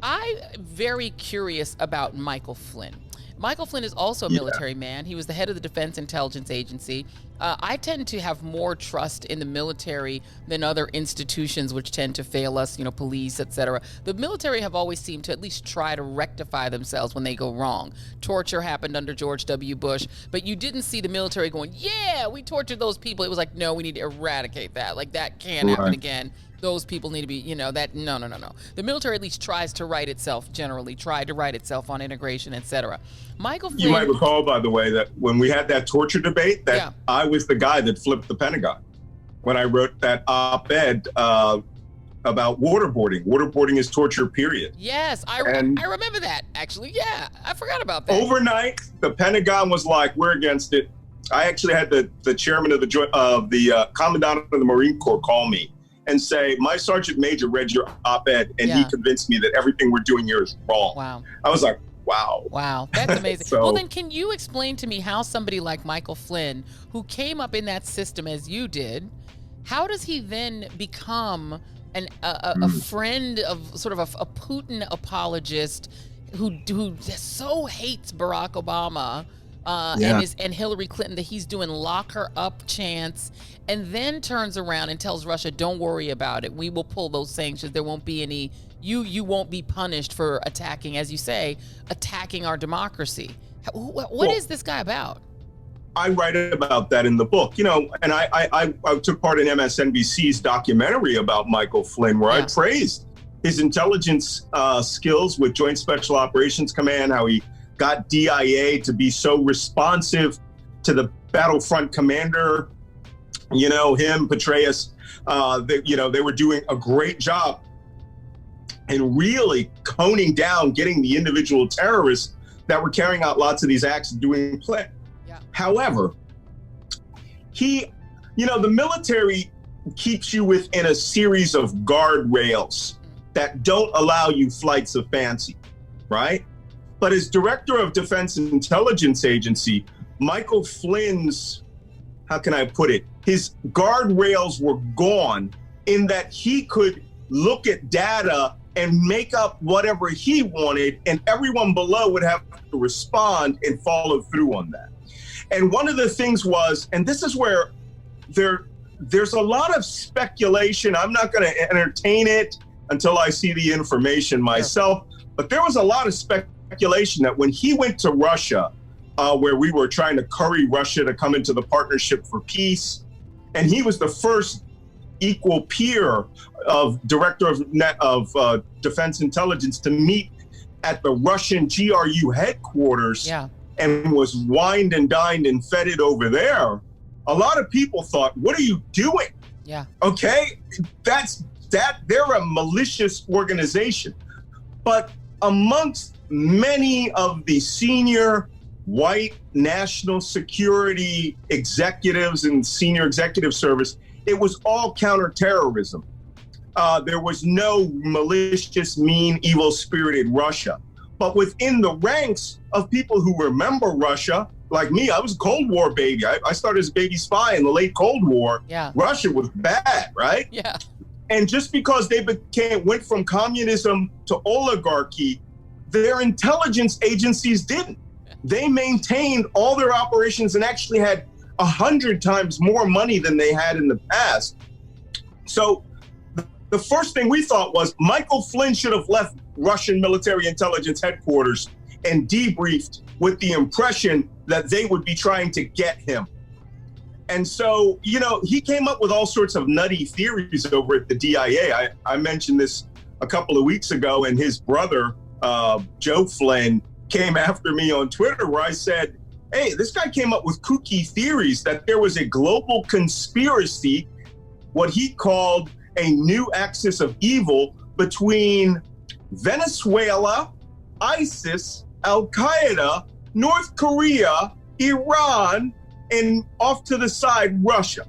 I'm very curious about Michael Flynn. Michael Flynn is also a military man. He was the head of the Defense Intelligence Agency. I tend to have more trust in the military than other institutions which tend to fail us, police, etc. The military have always seemed to at least try to rectify themselves when they go wrong. Torture happened under George W. Bush, but you didn't see the military going, yeah, we tortured those people. It was like, no, we need to eradicate that. Like, that can't happen again. Those people need to be, no. The military at least tries to right itself, tried to right itself on integration, etc. Michael Flynn. You might recall, by the way, that when we had that torture debate, that I was the guy that flipped the Pentagon when I wrote that op-ed about waterboarding. Waterboarding is torture, period. Yes, I remember that, actually. Yeah, I forgot about that. Overnight, the Pentagon was like, we're against it. I actually had the chairman of the commandant of the Marine Corps call me and say, my sergeant major read your op-ed and he convinced me that everything we're doing here is wrong. Wow. I was like, wow. Wow, that's amazing. Well, then can you explain to me how somebody like Michael Flynn, who came up in that system as you did, how does he then become a friend of sort of a Putin apologist who so hates Barack Obama, and Hillary Clinton, that he's doing lock her up chants, and then turns around and tells Russia, don't worry about it. We will pull those sanctions. There won't be any, you won't be punished for attacking, as you say, attacking our democracy. What is this guy about? I write about that in the book, and I took part in MSNBC's documentary about Michael Flynn, where I praised his intelligence skills with Joint Special Operations Command, how he got DIA to be so responsive to the battlefront commander, him, Petraeus, they were doing a great job in really honing down, getting the individual terrorists that were carrying out lots of these acts doing play. However, the military keeps you within a series of guardrails that don't allow you flights of fancy, right? But as director of Defense Intelligence Agency, Michael Flynn's, how can I put it? His guardrails were gone in that he could look at data and make up whatever he wanted, and everyone below would have to respond and follow through on that. And one of the things was, and this is where there's a lot of speculation. I'm not going to entertain it until I see the information myself. But there was a lot of speculation that when he went to Russia, where we were trying to curry Russia to come into the Partnership for Peace, and he was the first equal peer of director of Defense Intelligence to meet at the Russian GRU headquarters. And was wined and dined and feted over there. A lot of people thought, what are you doing? Okay, they're a malicious organization. But amongst many of the senior white national security executives and senior executive service, it was all counter-terrorism. There was no malicious, mean, evil-spirited Russia. But within the ranks of people who remember Russia, like me, I was a Cold War baby. I started as a baby spy in the late Cold War. Russia was bad, right? And just because they went from communism to oligarchy, their intelligence agencies didn't. They maintained all their operations and actually had 100 times more money than they had in the past. So the first thing we thought was Michael Flynn should have left Russian military intelligence headquarters and debriefed with the impression that they would be trying to get him. And so, he came up with all sorts of nutty theories over at the DIA. I mentioned this a couple of weeks ago, and his brother, Joe Flynn, came after me on Twitter where I said, hey, this guy came up with kooky theories that there was a global conspiracy, what he called a new axis of evil between Venezuela, ISIS, Al-Qaeda, North Korea, Iran, and off to the side, Russia,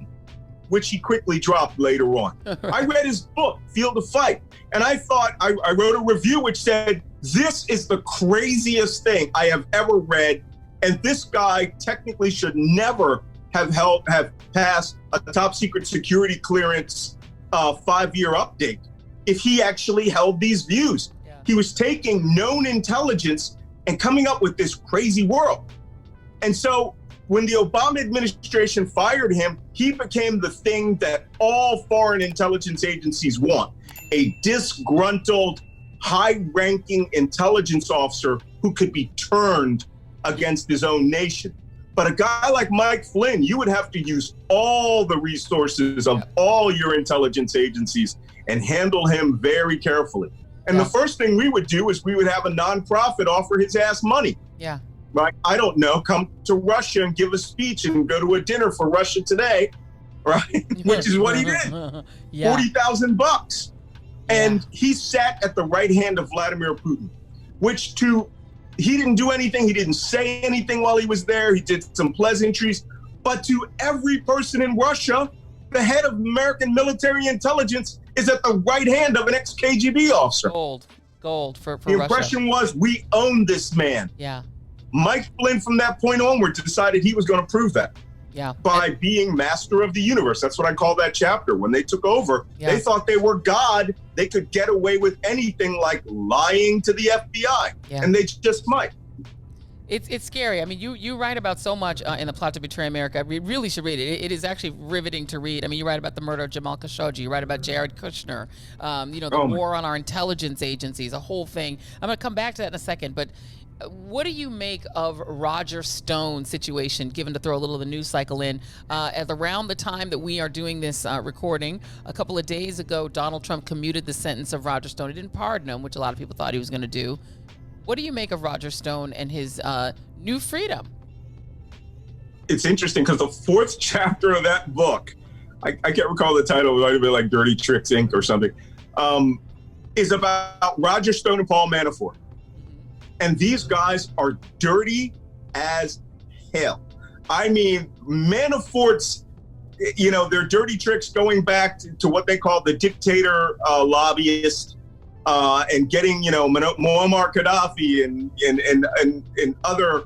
which he quickly dropped later on. I read his book, Field of Fight, and I thought, I wrote a review which said, this is the craziest thing I have ever read, and this guy technically should never have passed a top secret security clearance 5-year update if he actually held these views. He was taking known intelligence and coming up with this crazy world. And so when the Obama administration fired him, he became the thing that all foreign intelligence agencies want, a disgruntled, high-ranking intelligence officer who could be turned against his own nation. But a guy like Mike Flynn, you would have to use all the resources of all your intelligence agencies and handle him very carefully. And the first thing we would do is we would have a nonprofit offer his ass money. Right? I don't know, come to Russia and give a speech and go to a dinner for Russia Today, right? Which is what he did. $40,000. And he sat at the right hand of Vladimir Putin, he didn't do anything. He didn't say anything while he was there. He did some pleasantries. But to every person in Russia, the head of American military intelligence is at the right hand of an ex-KGB officer. Gold for the impression was, we own this man. Mike Flynn, from that point onward, decided he was going to prove that. By being master of the universe. That's what I call that chapter. When they took over, they thought they were God. They could get away with anything like lying to the FBI. And they just might. It's scary. I mean, you write about so much in The Plot to Betray America. We really should read it. It is actually riveting to read. I mean, you write about the murder of Jamal Khashoggi. You write about Jared Kushner. The war on our intelligence agencies, a whole thing. I'm going to come back to that in a second. But what do you make of Roger Stone's situation, given to throw a little of the news cycle in? At around the time that we are doing this recording, a couple of days ago, Donald Trump commuted the sentence of Roger Stone. He didn't pardon him, which a lot of people thought he was going to do. What do you make of Roger Stone and his new freedom? It's interesting because the fourth chapter of that book, I can't recall the title, it might have been like Dirty Tricks, Inc. or something, is about Roger Stone and Paul Manafort. And these guys are dirty as hell. I mean, Manafort's, their dirty tricks going back to what they call the dictator lobbyist, and getting, Muammar Gaddafi and other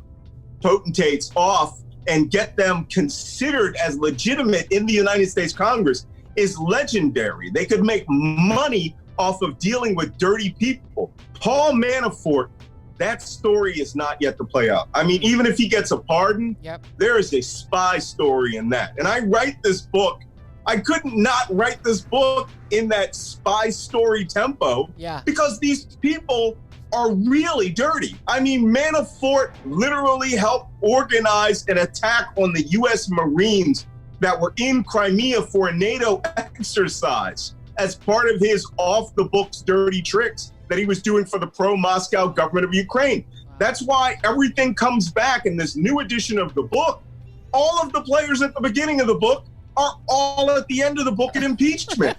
potentates off and get them considered as legitimate in the United States Congress is legendary. They could make money off of dealing with dirty people. Paul Manafort, that story is not yet to play out. I mean, even if he gets a pardon, there is a spy story in that. And I write this book. I couldn't not write this book in that spy story tempo because these people are really dirty. I mean, Manafort literally helped organize an attack on the U.S. Marines that were in Crimea for a NATO exercise as part of his off-the-books dirty tricks that he was doing for the pro-Moscow government of Ukraine. That's why everything comes back in this new edition of the book. All of the players at the beginning of the book are all at the end of the book in impeachment,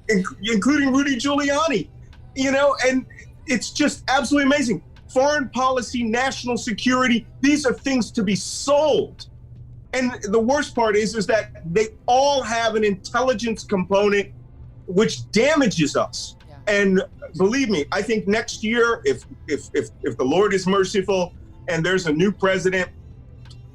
including Rudy Giuliani, and it's just absolutely amazing. Foreign policy, national security, these are things to be sold. And the worst part is that they all have an intelligence component which damages us. And believe me, I think next year, if the Lord is merciful and there's a new president,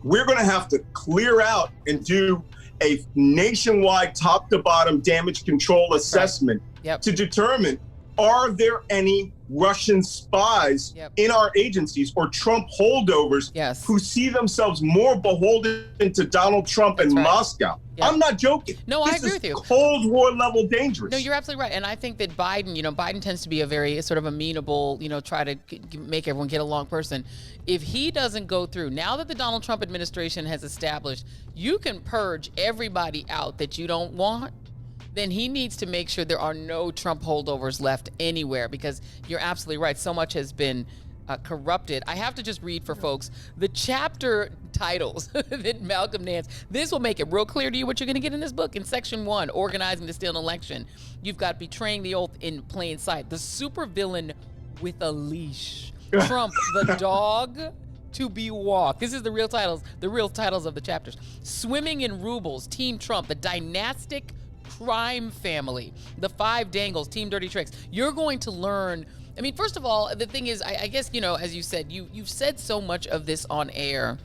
we're going to have to clear out and do a nationwide top to bottom damage control assessment to determine, are there any Russian spies in our agencies or Trump holdovers who see themselves more beholden to Donald Trump and Moscow? I'm not joking. No, I agree with you. Cold War level dangerous. No, you're absolutely right. And I think that Biden tends to be a very sort of amenable, try to make everyone get along person. If he doesn't go through, now that the Donald Trump administration has established, you can purge everybody out that you don't want, then he needs to make sure there are no Trump holdovers left anywhere, because you're absolutely right. So much has been corrupted. I have to just read for folks the chapter titles that Malcolm Nance, this will make it real clear to you what you're going to get in this book. In section 1, organizing to steal an election, you've got betraying the oath in plain sight, the supervillain with a leash, Trump, the dog to be walked. This is the real titles of the chapters. Swimming in rubles, Team Trump, the dynastic crime family, the 5 dangles, Team Dirty Tricks. You're going to learn. I mean, first of all, the thing is, I guess, as you said, you've said so much of this on air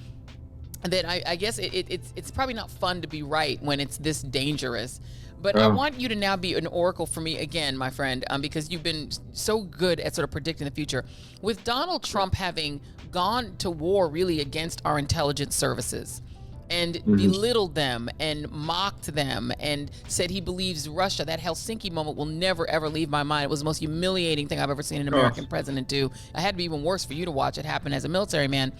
that I guess it's probably not fun to be right when it's this dangerous. But I want you to now be an oracle for me again, my friend, because you've been so good at sort of predicting the future. With Donald Trump having gone to war really against our intelligence services and belittled them and mocked them and said he believes Russia, that Helsinki moment will never, ever leave my mind. It was the most humiliating thing I've ever seen an American president do. It had to be even worse for you to watch it happen as a military man.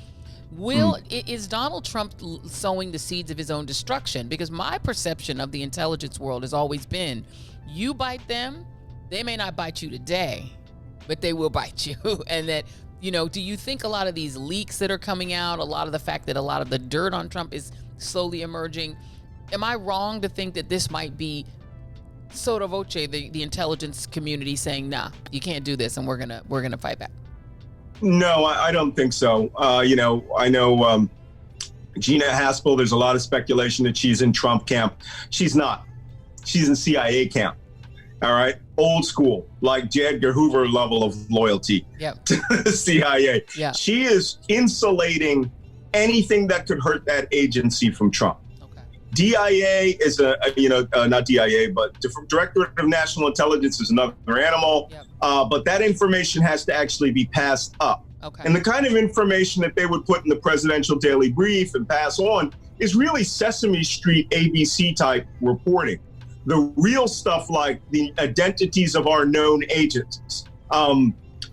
Is Donald Trump sowing the seeds of his own destruction? Because my perception of the intelligence world has always been, you bite them, they may not bite you today, but they will bite you. And that, do you think a lot of these leaks that are coming out, a lot of the fact that a lot of the dirt on Trump is slowly emerging, am I wrong to think that this might be sotto voce, the intelligence community saying, nah, you can't do this and we're gonna fight back? No, I don't think so. I know Gina Haspel, there's a lot of speculation that she's in Trump camp. She's not. She's in CIA camp. All right. Old school, like J. Edgar Hoover level of loyalty to the CIA. Yeah. She is insulating anything that could hurt that agency from Trump. Okay. DIA is not DIA, but Directorate of National Intelligence is another animal. Yep. But that information has to actually be passed up. Okay. And the kind of information that they would put in the presidential daily brief and pass on is really Sesame Street ABC type reporting. The real stuff like the identities of our known agents,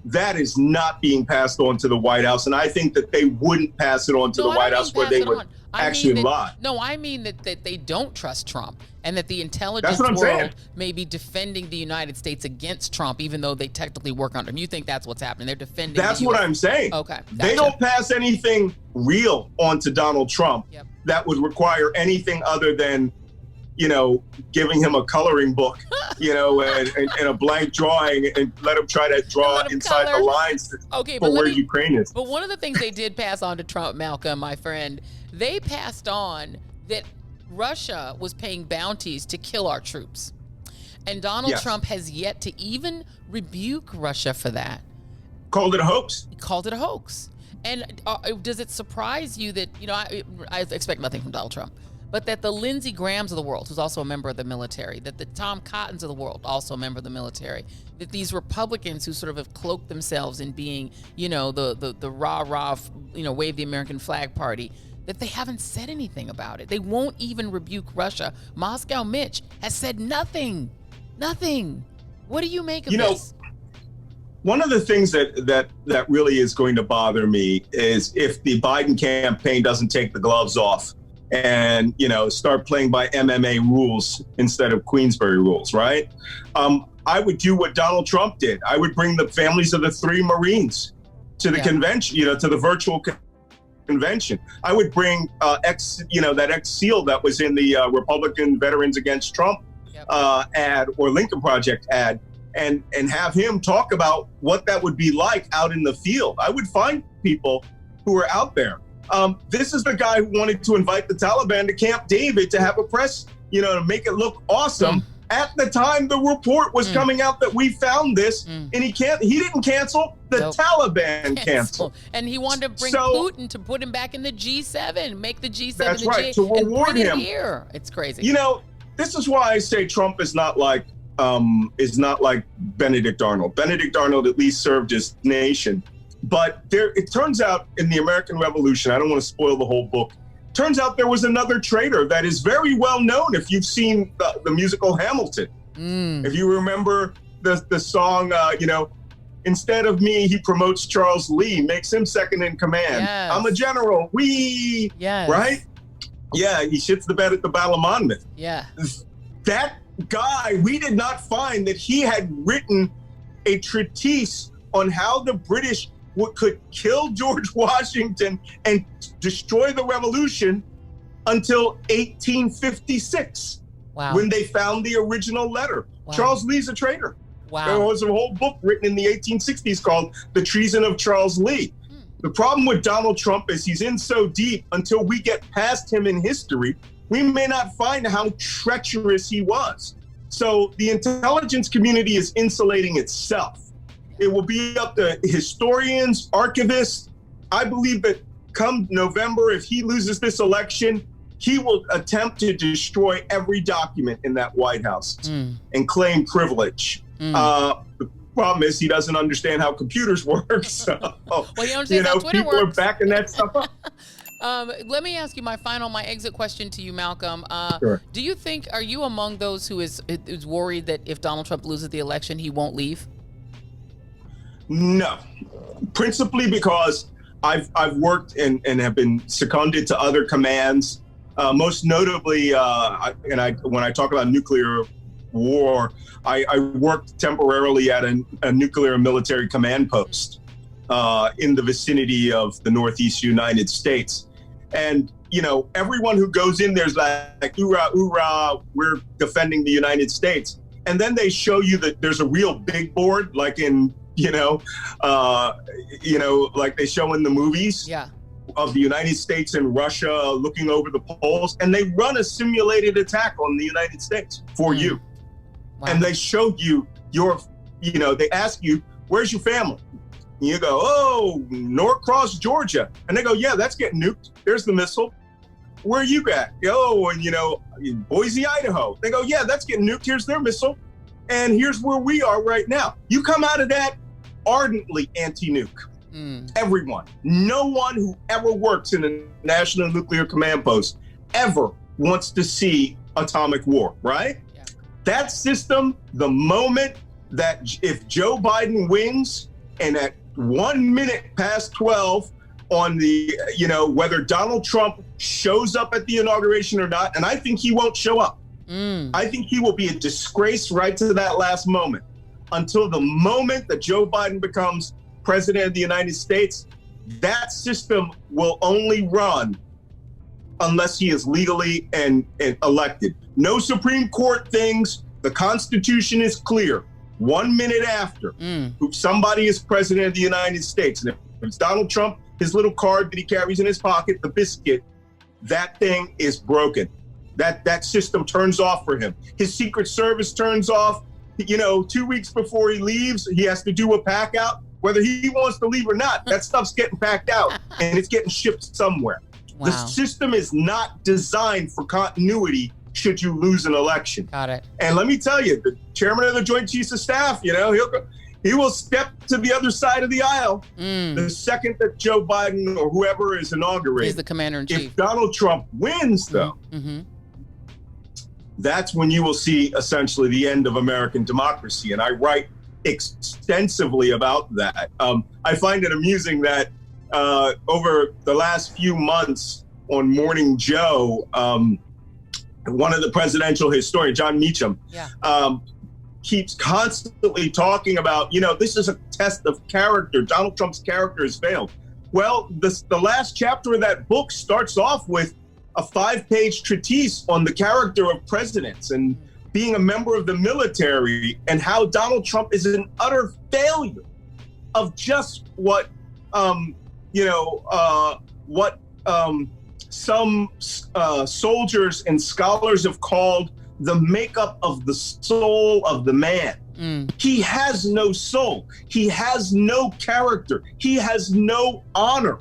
that is not being passed on to the White House. And I think that they wouldn't pass it on to the White House where they would actually lie. No, I mean that they don't trust Trump and that the intelligence world may be defending the United States against Trump, even though they technically work under him. You think that's what's happening? They're defending That's what I'm saying. Okay. Gotcha. They don't pass anything real onto Donald Trump that would require anything other than, giving him a coloring book, and a blank drawing and let him try to draw inside the lines for where Ukraine is. But one of the things they did pass on to Trump, Malcolm, my friend, they passed on that Russia was paying bounties to kill our troops. And Donald Trump has yet to even rebuke Russia for that. Called it a hoax. Called it a hoax. And does it surprise you that, I expect nothing from Donald Trump, but that the Lindsey Grahams of the world, who's also a member of the military, that the Tom Cottons of the world, also a member of the military, that these Republicans who sort of have cloaked themselves in being, the rah-rah, wave the American flag party, that they haven't said anything about it. They won't even rebuke Russia. Moscow Mitch has said nothing. Nothing. What do you make of this? One of the things that really is going to bother me is if the Biden campaign doesn't take the gloves off and, start playing by MMA rules instead of Queensberry rules, right? I would do what Donald Trump did. I would bring the families of the 3 Marines to the convention, to the virtual convention. I would bring that ex-SEAL that was in the Republican Veterans Against Trump ad or Lincoln Project ad and have him talk about what that would be like out in the field. I would find people who are out there. This is the guy who wanted to invite the Taliban to Camp David to have a press, to make it look awesome. At the time the report was coming out that we found this, and he didn't cancel, the Taliban canceled. And he wanted to bring Putin to put him back in the G7, make the G7 that's right, to reward him here. It's crazy. This is why I say Trump is not like Benedict Arnold. Benedict Arnold at least served his nation. But it turns out in the American Revolution, I don't want to spoil the whole book, turns out there was another traitor that is very well known if you've seen the musical Hamilton. If you remember the song, instead of me, he promotes Charles Lee, makes him second in command. Yes. I'm a general. Right? Yeah, he shits the bed at the Battle of Monmouth. Yeah. That guy, we did not find that he had written a treatise on how the British could kill George Washington and destroy the revolution until 1856, when they found the original letter. Charles Lee's a traitor. There was a whole book written in the 1860s called The Treason of Charles Lee. The problem with Donald Trump is he's in so deep, until we get past him in history, we may not find how treacherous he was. So the intelligence community is insulating itself. It will be up to historians, archivists. I believe that come November, if he loses this election, he will attempt to destroy every document in that White House and claim privilege. The problem is he doesn't understand how computers work. So, he understands how Twitter people works. are backing that stuff up. Let me ask you my exit question to you, Malcolm. Sure. Do you think, are you among those who is worried that if Donald Trump loses the election, he won't leave? No, principally because I've worked and have been seconded to other commands. Most notably, when I talk about nuclear war, I worked temporarily at a nuclear military command post in the vicinity of the Northeast United States. And, everyone who goes in there's like, hoorah, hoorah, we're defending the United States. And then they show you that there's a real big board, like in, like they show in the movies of the United States and Russia looking over the polls, and they run a simulated attack on the United States for you. Wow. And they show you they ask you, where's your family? And you go, oh, Norcross, Georgia. And they go, yeah, that's getting nuked. There's the missile. Where are you at? And Boise, Idaho. They go, yeah, that's getting nuked. Here's their missile. And here's where we are right now. You come out of that ardently anti-nuke. Everyone. No one who ever works in a National Nuclear Command Post ever wants to see atomic war, right? Yeah. That system, the moment that if Joe Biden wins and at 1 minute past 12 on the, whether Donald Trump shows up at the inauguration or not, and I think he won't show up. I think he will be a disgrace right to that last moment. Until the moment that Joe Biden becomes president of the United States, that system will only run unless he is legally and elected. No Supreme Court things. The Constitution is clear. 1 minute after somebody is president of the United States, and if it's Donald Trump, his little card that he carries in his pocket, the biscuit, that thing is broken. That system turns off for him. His Secret Service turns off. 2 weeks before he leaves, he has to do a pack out. Whether he wants to leave or not, that stuff's getting packed out and it's getting shipped somewhere. Wow. The system is not designed for continuity should you lose an election. Got it. And let me tell you, the chairman of the Joint Chiefs of Staff, he will step to the other side of the aisle the second that Joe Biden or whoever is inaugurated. He's the commander-in-chief. If Donald Trump wins, though, that's when you will see essentially the end of American democracy. And I write extensively about that. I find it amusing that over the last few months on Morning Joe, one of the presidential historians, John Meacham, keeps constantly talking about, this is a test of character. Donald Trump's character has failed. Well, the last chapter of that book starts off with a 5-page treatise on the character of presidents and being a member of the military and how Donald Trump is an utter failure of just what some soldiers and scholars have called the makeup of the soul of the man. He has no soul. He has no character. He has no honor.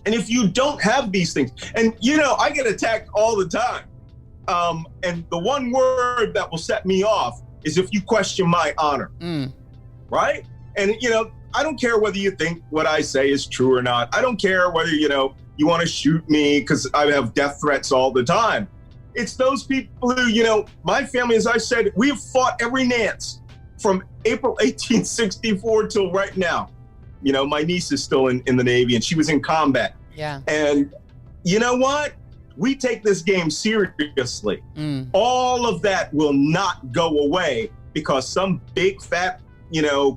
And if you don't have these things, and I get attacked all the time. And the one word that will set me off is if you question my honor, right? And, I don't care whether you think what I say is true or not. I don't care whether, you want to shoot me because I have death threats all the time. It's those people who, my family, as I said, we have fought every Nance from April 1864 till right now. My niece is still in the Navy and she was in combat. Yeah. And you know what? We take this game seriously. All of that will not go away because some big fat,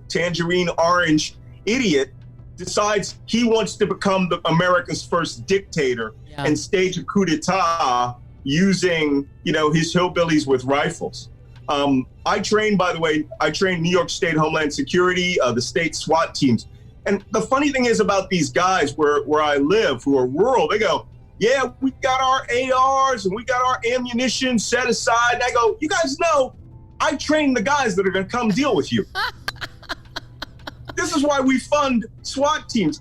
tangerine orange idiot decides he wants to become America's first dictator and stage a coup d'etat using, his hillbillies with rifles. I train New York State Homeland Security, the state SWAT teams. And the funny thing is about these guys where I live who are rural, they go, yeah, we got our ARs and we got our ammunition set aside. And I go, you guys know, I train the guys that are going to come deal with you. This is why we fund SWAT teams.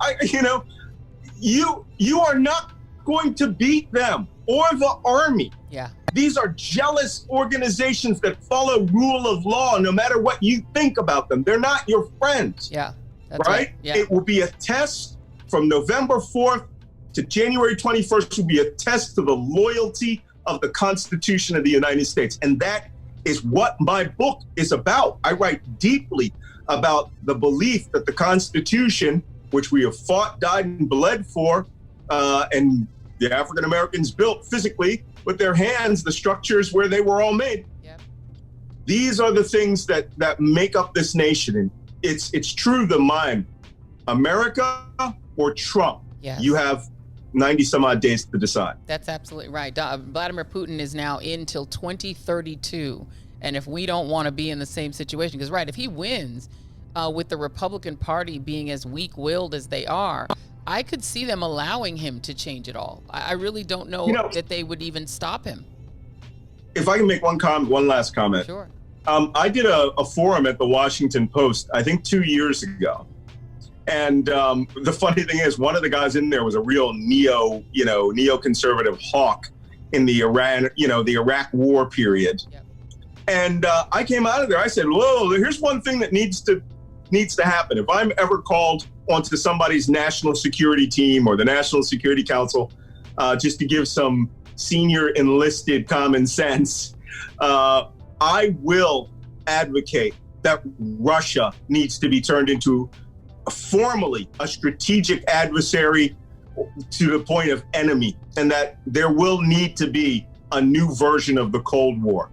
You are not going to beat them or the Army. Yeah. These are jealous organizations that follow rule of law no matter what you think about them. They're not your friends. Yeah. That's right? Yeah. It will be a test from November 4th to January 21st will be a test to the loyalty of the Constitution of the United States. And that is what my book is about. I write deeply about the belief that the Constitution, which we have fought, died, and bled for, and the African Americans built physically with their hands, the structures where they were all made. Yep. These are the things that make up this nation. And it's true to mine. America or Trump. Yes. You have 90 some odd days to decide. That's absolutely right. Vladimir Putin is now in till 2032. And if we don't want to be in the same situation, because if he wins with the Republican Party being as weak-willed as they are, I could see them allowing him to change it all. I really don't know that they would even stop him. If I can make one last comment. Sure. I did a forum at the Washington Post, I think 2 years ago. And the funny thing is, one of the guys in there was a real neoconservative hawk in the Iraq war period. Yep. And I came out of there, I said, whoa, here's one thing that needs to needs to happen. If I'm ever called onto somebody's national security team or the National Security Council, just to give some senior enlisted common sense, I will advocate that Russia needs to be turned into formally a strategic adversary to the point of enemy, and that there will need to be a new version of the Cold War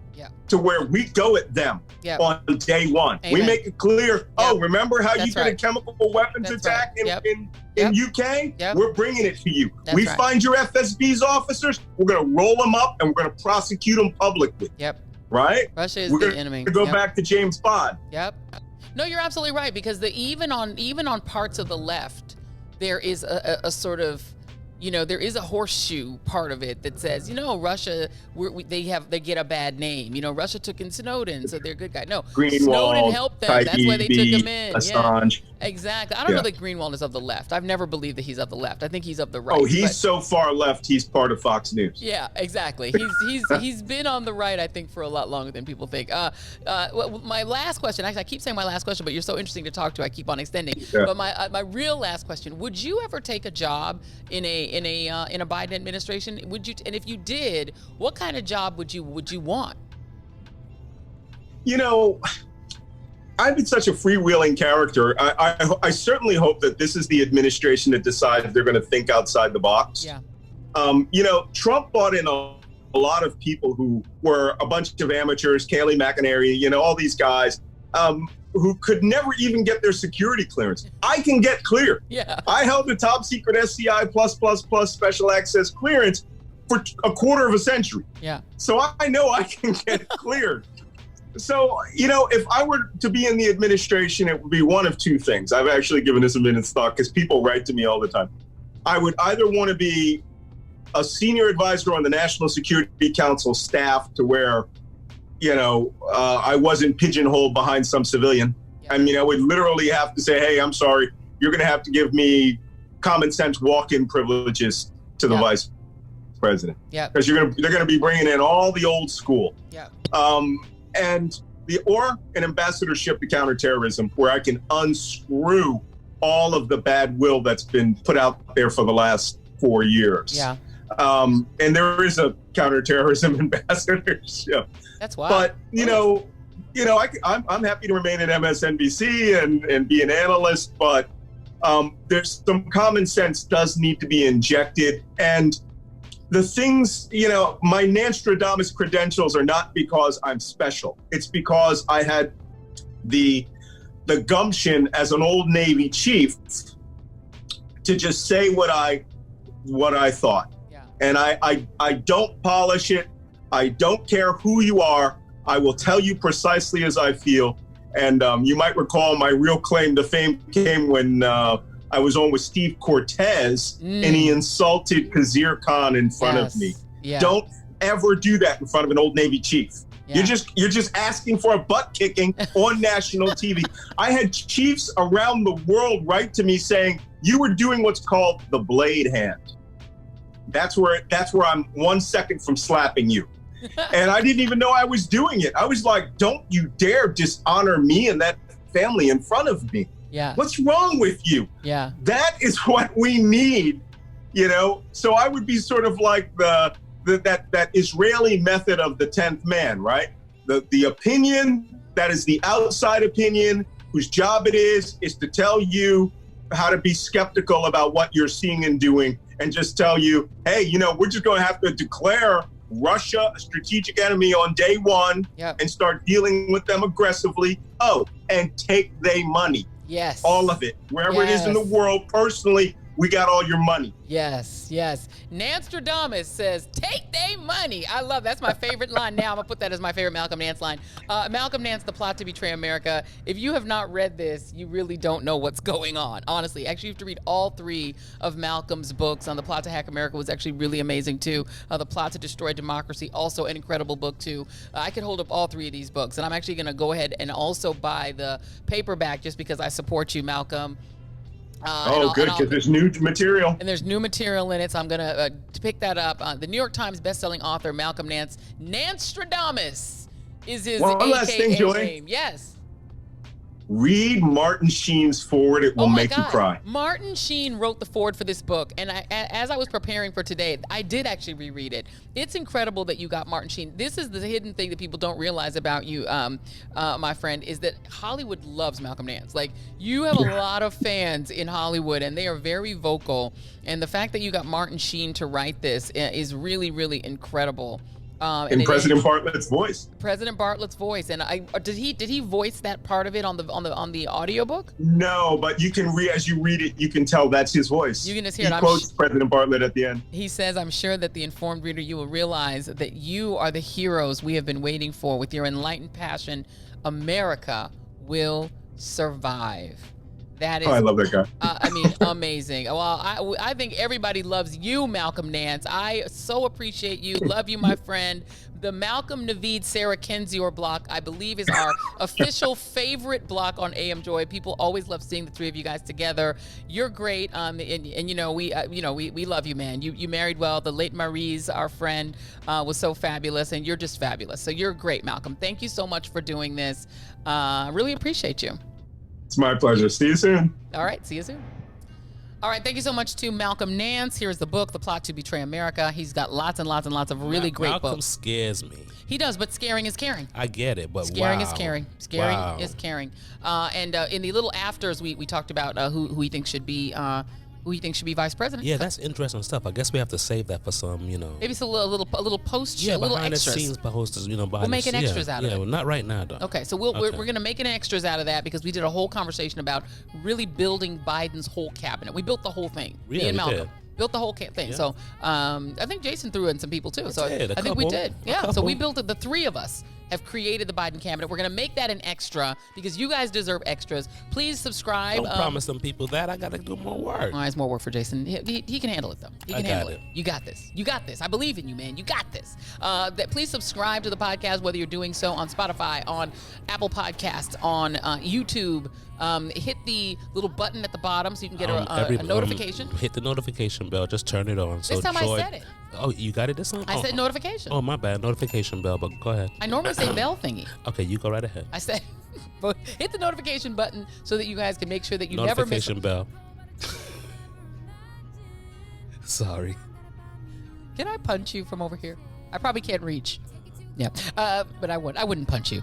to where we go at them on day one. Amen. We make it clear, remember how you did a chemical weapons attack in UK? We're bringing it to you. We find your FSB's officers, we're going to roll them up and we're going to prosecute them publicly. Right? Russia is the enemy. We're going to go back to James Bond. No, you're absolutely right, because even on parts of the left, there is a sort of, there is a horseshoe part of it that says, Russia, they get a bad name. Russia took in Snowden, so they're a good guy. No, Greenwald, Snowden helped them. That's why they took him in. Assange. Exactly. I don't know that Greenwald is of the left. I've never believed that he's of the left. I think he's of the right. Oh, he's so far left, he's part of Fox News. Yeah, exactly. He's been on the right, I think, for a lot longer than people think. My last question, actually, I keep saying my last question, but you're so interesting to talk to, I keep on extending. But my real last question: would you ever take a job in a Biden administration? Would you? And if you did, what kind of job would you want? I've been such a freewheeling character. I certainly hope that this is the administration that decides they're going to think outside the box. Trump brought in a lot of people who were a bunch of amateurs, Kayleigh McEnary, all these guys who could never even get their security clearance. I can get cleared. I held the top secret SCI +++ special access clearance for a quarter of a century. So I know I can get cleared. So, if I were to be in the administration, it would be one of two things. I've actually given this a minute's thought because people write to me all the time. I would either want to be a senior advisor on the National Security Council staff to where, I wasn't pigeonholed behind some civilian. I mean, I would literally have to say, hey, I'm sorry, you're going to have to give me common sense walk-in privileges to the vice president. Because they're going to be bringing in all the old school. Or an ambassadorship to counter-terrorism where I can unscrew all of the bad will that's been put out there for the last 4 years. And there is a counter-terrorism ambassadorship. That's wild. But, I'm happy to remain at MSNBC and be an analyst, but there's some common sense does need to be injected. And the things, my Nostradamus credentials are not because I'm special. It's because I had the gumption as an old Navy chief to just say what I thought. And I don't polish it. I don't care who you are. I will tell you precisely as I feel. And you might recall my real claim to fame came when I was on with Steve Cortez and he insulted Khizr Khan in front of me. Don't ever do that in front of an old Navy chief. You're just asking for a butt kicking on national TV. I had chiefs around the world write to me saying, you were doing what's called the blade hand. That's where I'm 1 second from slapping you. And I didn't even know I was doing it. I was like, don't you dare dishonor me and that family in front of me. What's wrong with you? That is what we need, So I would be sort of like that Israeli method of the 10th man, right? The opinion that is the outside opinion, whose job it is to tell you how to be skeptical about what you're seeing and doing, and just tell you, hey, we're just going to have to declare Russia a strategic enemy on day one and start dealing with them aggressively. Oh, and take their money. All of it. Wherever it is in the world, personally, we got all your money. Nostradamus says, take they money. I love that's my favorite line now. I'm going to put that as my favorite Malcolm Nance line. Malcolm Nance, The Plot to Betray America. If you have not read this, you really don't know what's going on. Honestly, actually, you have to read all 3 of Malcolm's books. On The Plot to Hack America was actually really amazing, too. The Plot to Destroy Democracy, also an incredible book, too. I could hold up all 3 of these books, and I'm actually going to go ahead and also buy the paperback just because I support you, Malcolm. Good, because there's new material. And there's new material in it, so I'm going to pick that up. The New York Times bestselling author Malcolm Nance. Nostradamus is his one last thing, Joy. name. Yes. Read Martin Sheen's foreword. It will make you cry. Martin Sheen wrote the foreword for this book, and as I was preparing for today, I did actually reread it. It's incredible that you got Martin Sheen. This is the hidden thing that people don't realize about you, my friend, is that Hollywood loves Malcolm Nance. Like, you have a lot of fans in Hollywood, and they are very vocal. And the fact that you got Martin Sheen to write this is really, really incredible. In President Bartlett's voice. President Bartlett's voice, and did he voice that part of it on the audiobook? No, but you can as you read it, you can tell that's his voice. You can just hear he quotes President Bartlett at the end. He says, "I'm sure that the informed reader, you will realize that you are the heroes we have been waiting for. With your enlightened passion, America will survive." That is, I love that guy. I mean, amazing. Well, I think everybody loves you, Malcolm Nance. I so appreciate you. Love you, my friend. The Malcolm, Naveed, Sarah Kendzior block, I believe, is our official favorite block on AM Joy. People always love seeing the three of you guys together. You're great, and we love you, man. You married well. The late Maryse, our friend, was so fabulous, and you're just fabulous. So you're great, Malcolm. Thank you so much for doing this. Really appreciate you. It's my pleasure. See you soon. All right. See you soon. All right. Thank you so much to Malcolm Nance. Here's the book, The Plot to Betray America. He's got lots and lots and lots of really great books. Malcolm scares me. He does, but scaring is caring. I get it, but scaring is caring. Scaring is caring. And in the little afters, we talked about who he thinks should be vice president. Yeah, that's interesting stuff. I guess we have to save that for some, Maybe it's a little post, yeah, a little behind extras. the scenes posters, We'll make an extras out of it. Yeah, well, not right now, though. Okay, so we're gonna make an extras out of that because we did a whole conversation about really building Biden's whole cabinet. We built the whole thing. Yeah, me and Malcolm. did. Built the whole thing. Yeah. So I think Jason threw in some people too. So I think couple. we did. Yeah. So we built it. The three of us have created the Biden cabinet. We're going to make that an extra because you guys deserve extras. Please subscribe. Don't promise some people that. I got to do more work. Oh, it's more work for Jason. He can handle it, though. He can handle it. You got this. You got this. I believe in you, man. You got this. Please subscribe to the podcast, whether you're doing so on Spotify, on Apple Podcasts, on YouTube. Hit the little button at the bottom so you can get a notification. Hit the notification bell. Just turn it on. This time I said it. Oh, you got it this time? I said notification. Oh, my bad. Notification bell, but go ahead. I normally say bell thingy. Okay, you go right ahead. I said, hit the notification button so that you guys can make sure that you never miss. Notification bell. Sorry. Can I punch you from over here? I probably can't reach. Yeah, but I wouldn't punch you.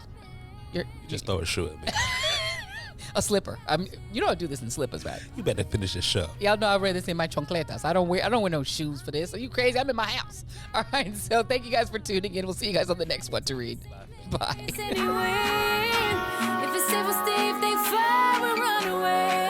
Just throw a shoe at me. A slipper. You don't do this in slippers, right? You better finish the show. Y'all know I wear this in my chancletas. I don't wear no shoes for this. Are you crazy? I'm in my house. All right. So thank you guys for tuning in. We'll see you guys on the next one to read. Bye. If it's safe, stay, if they fire, we run away.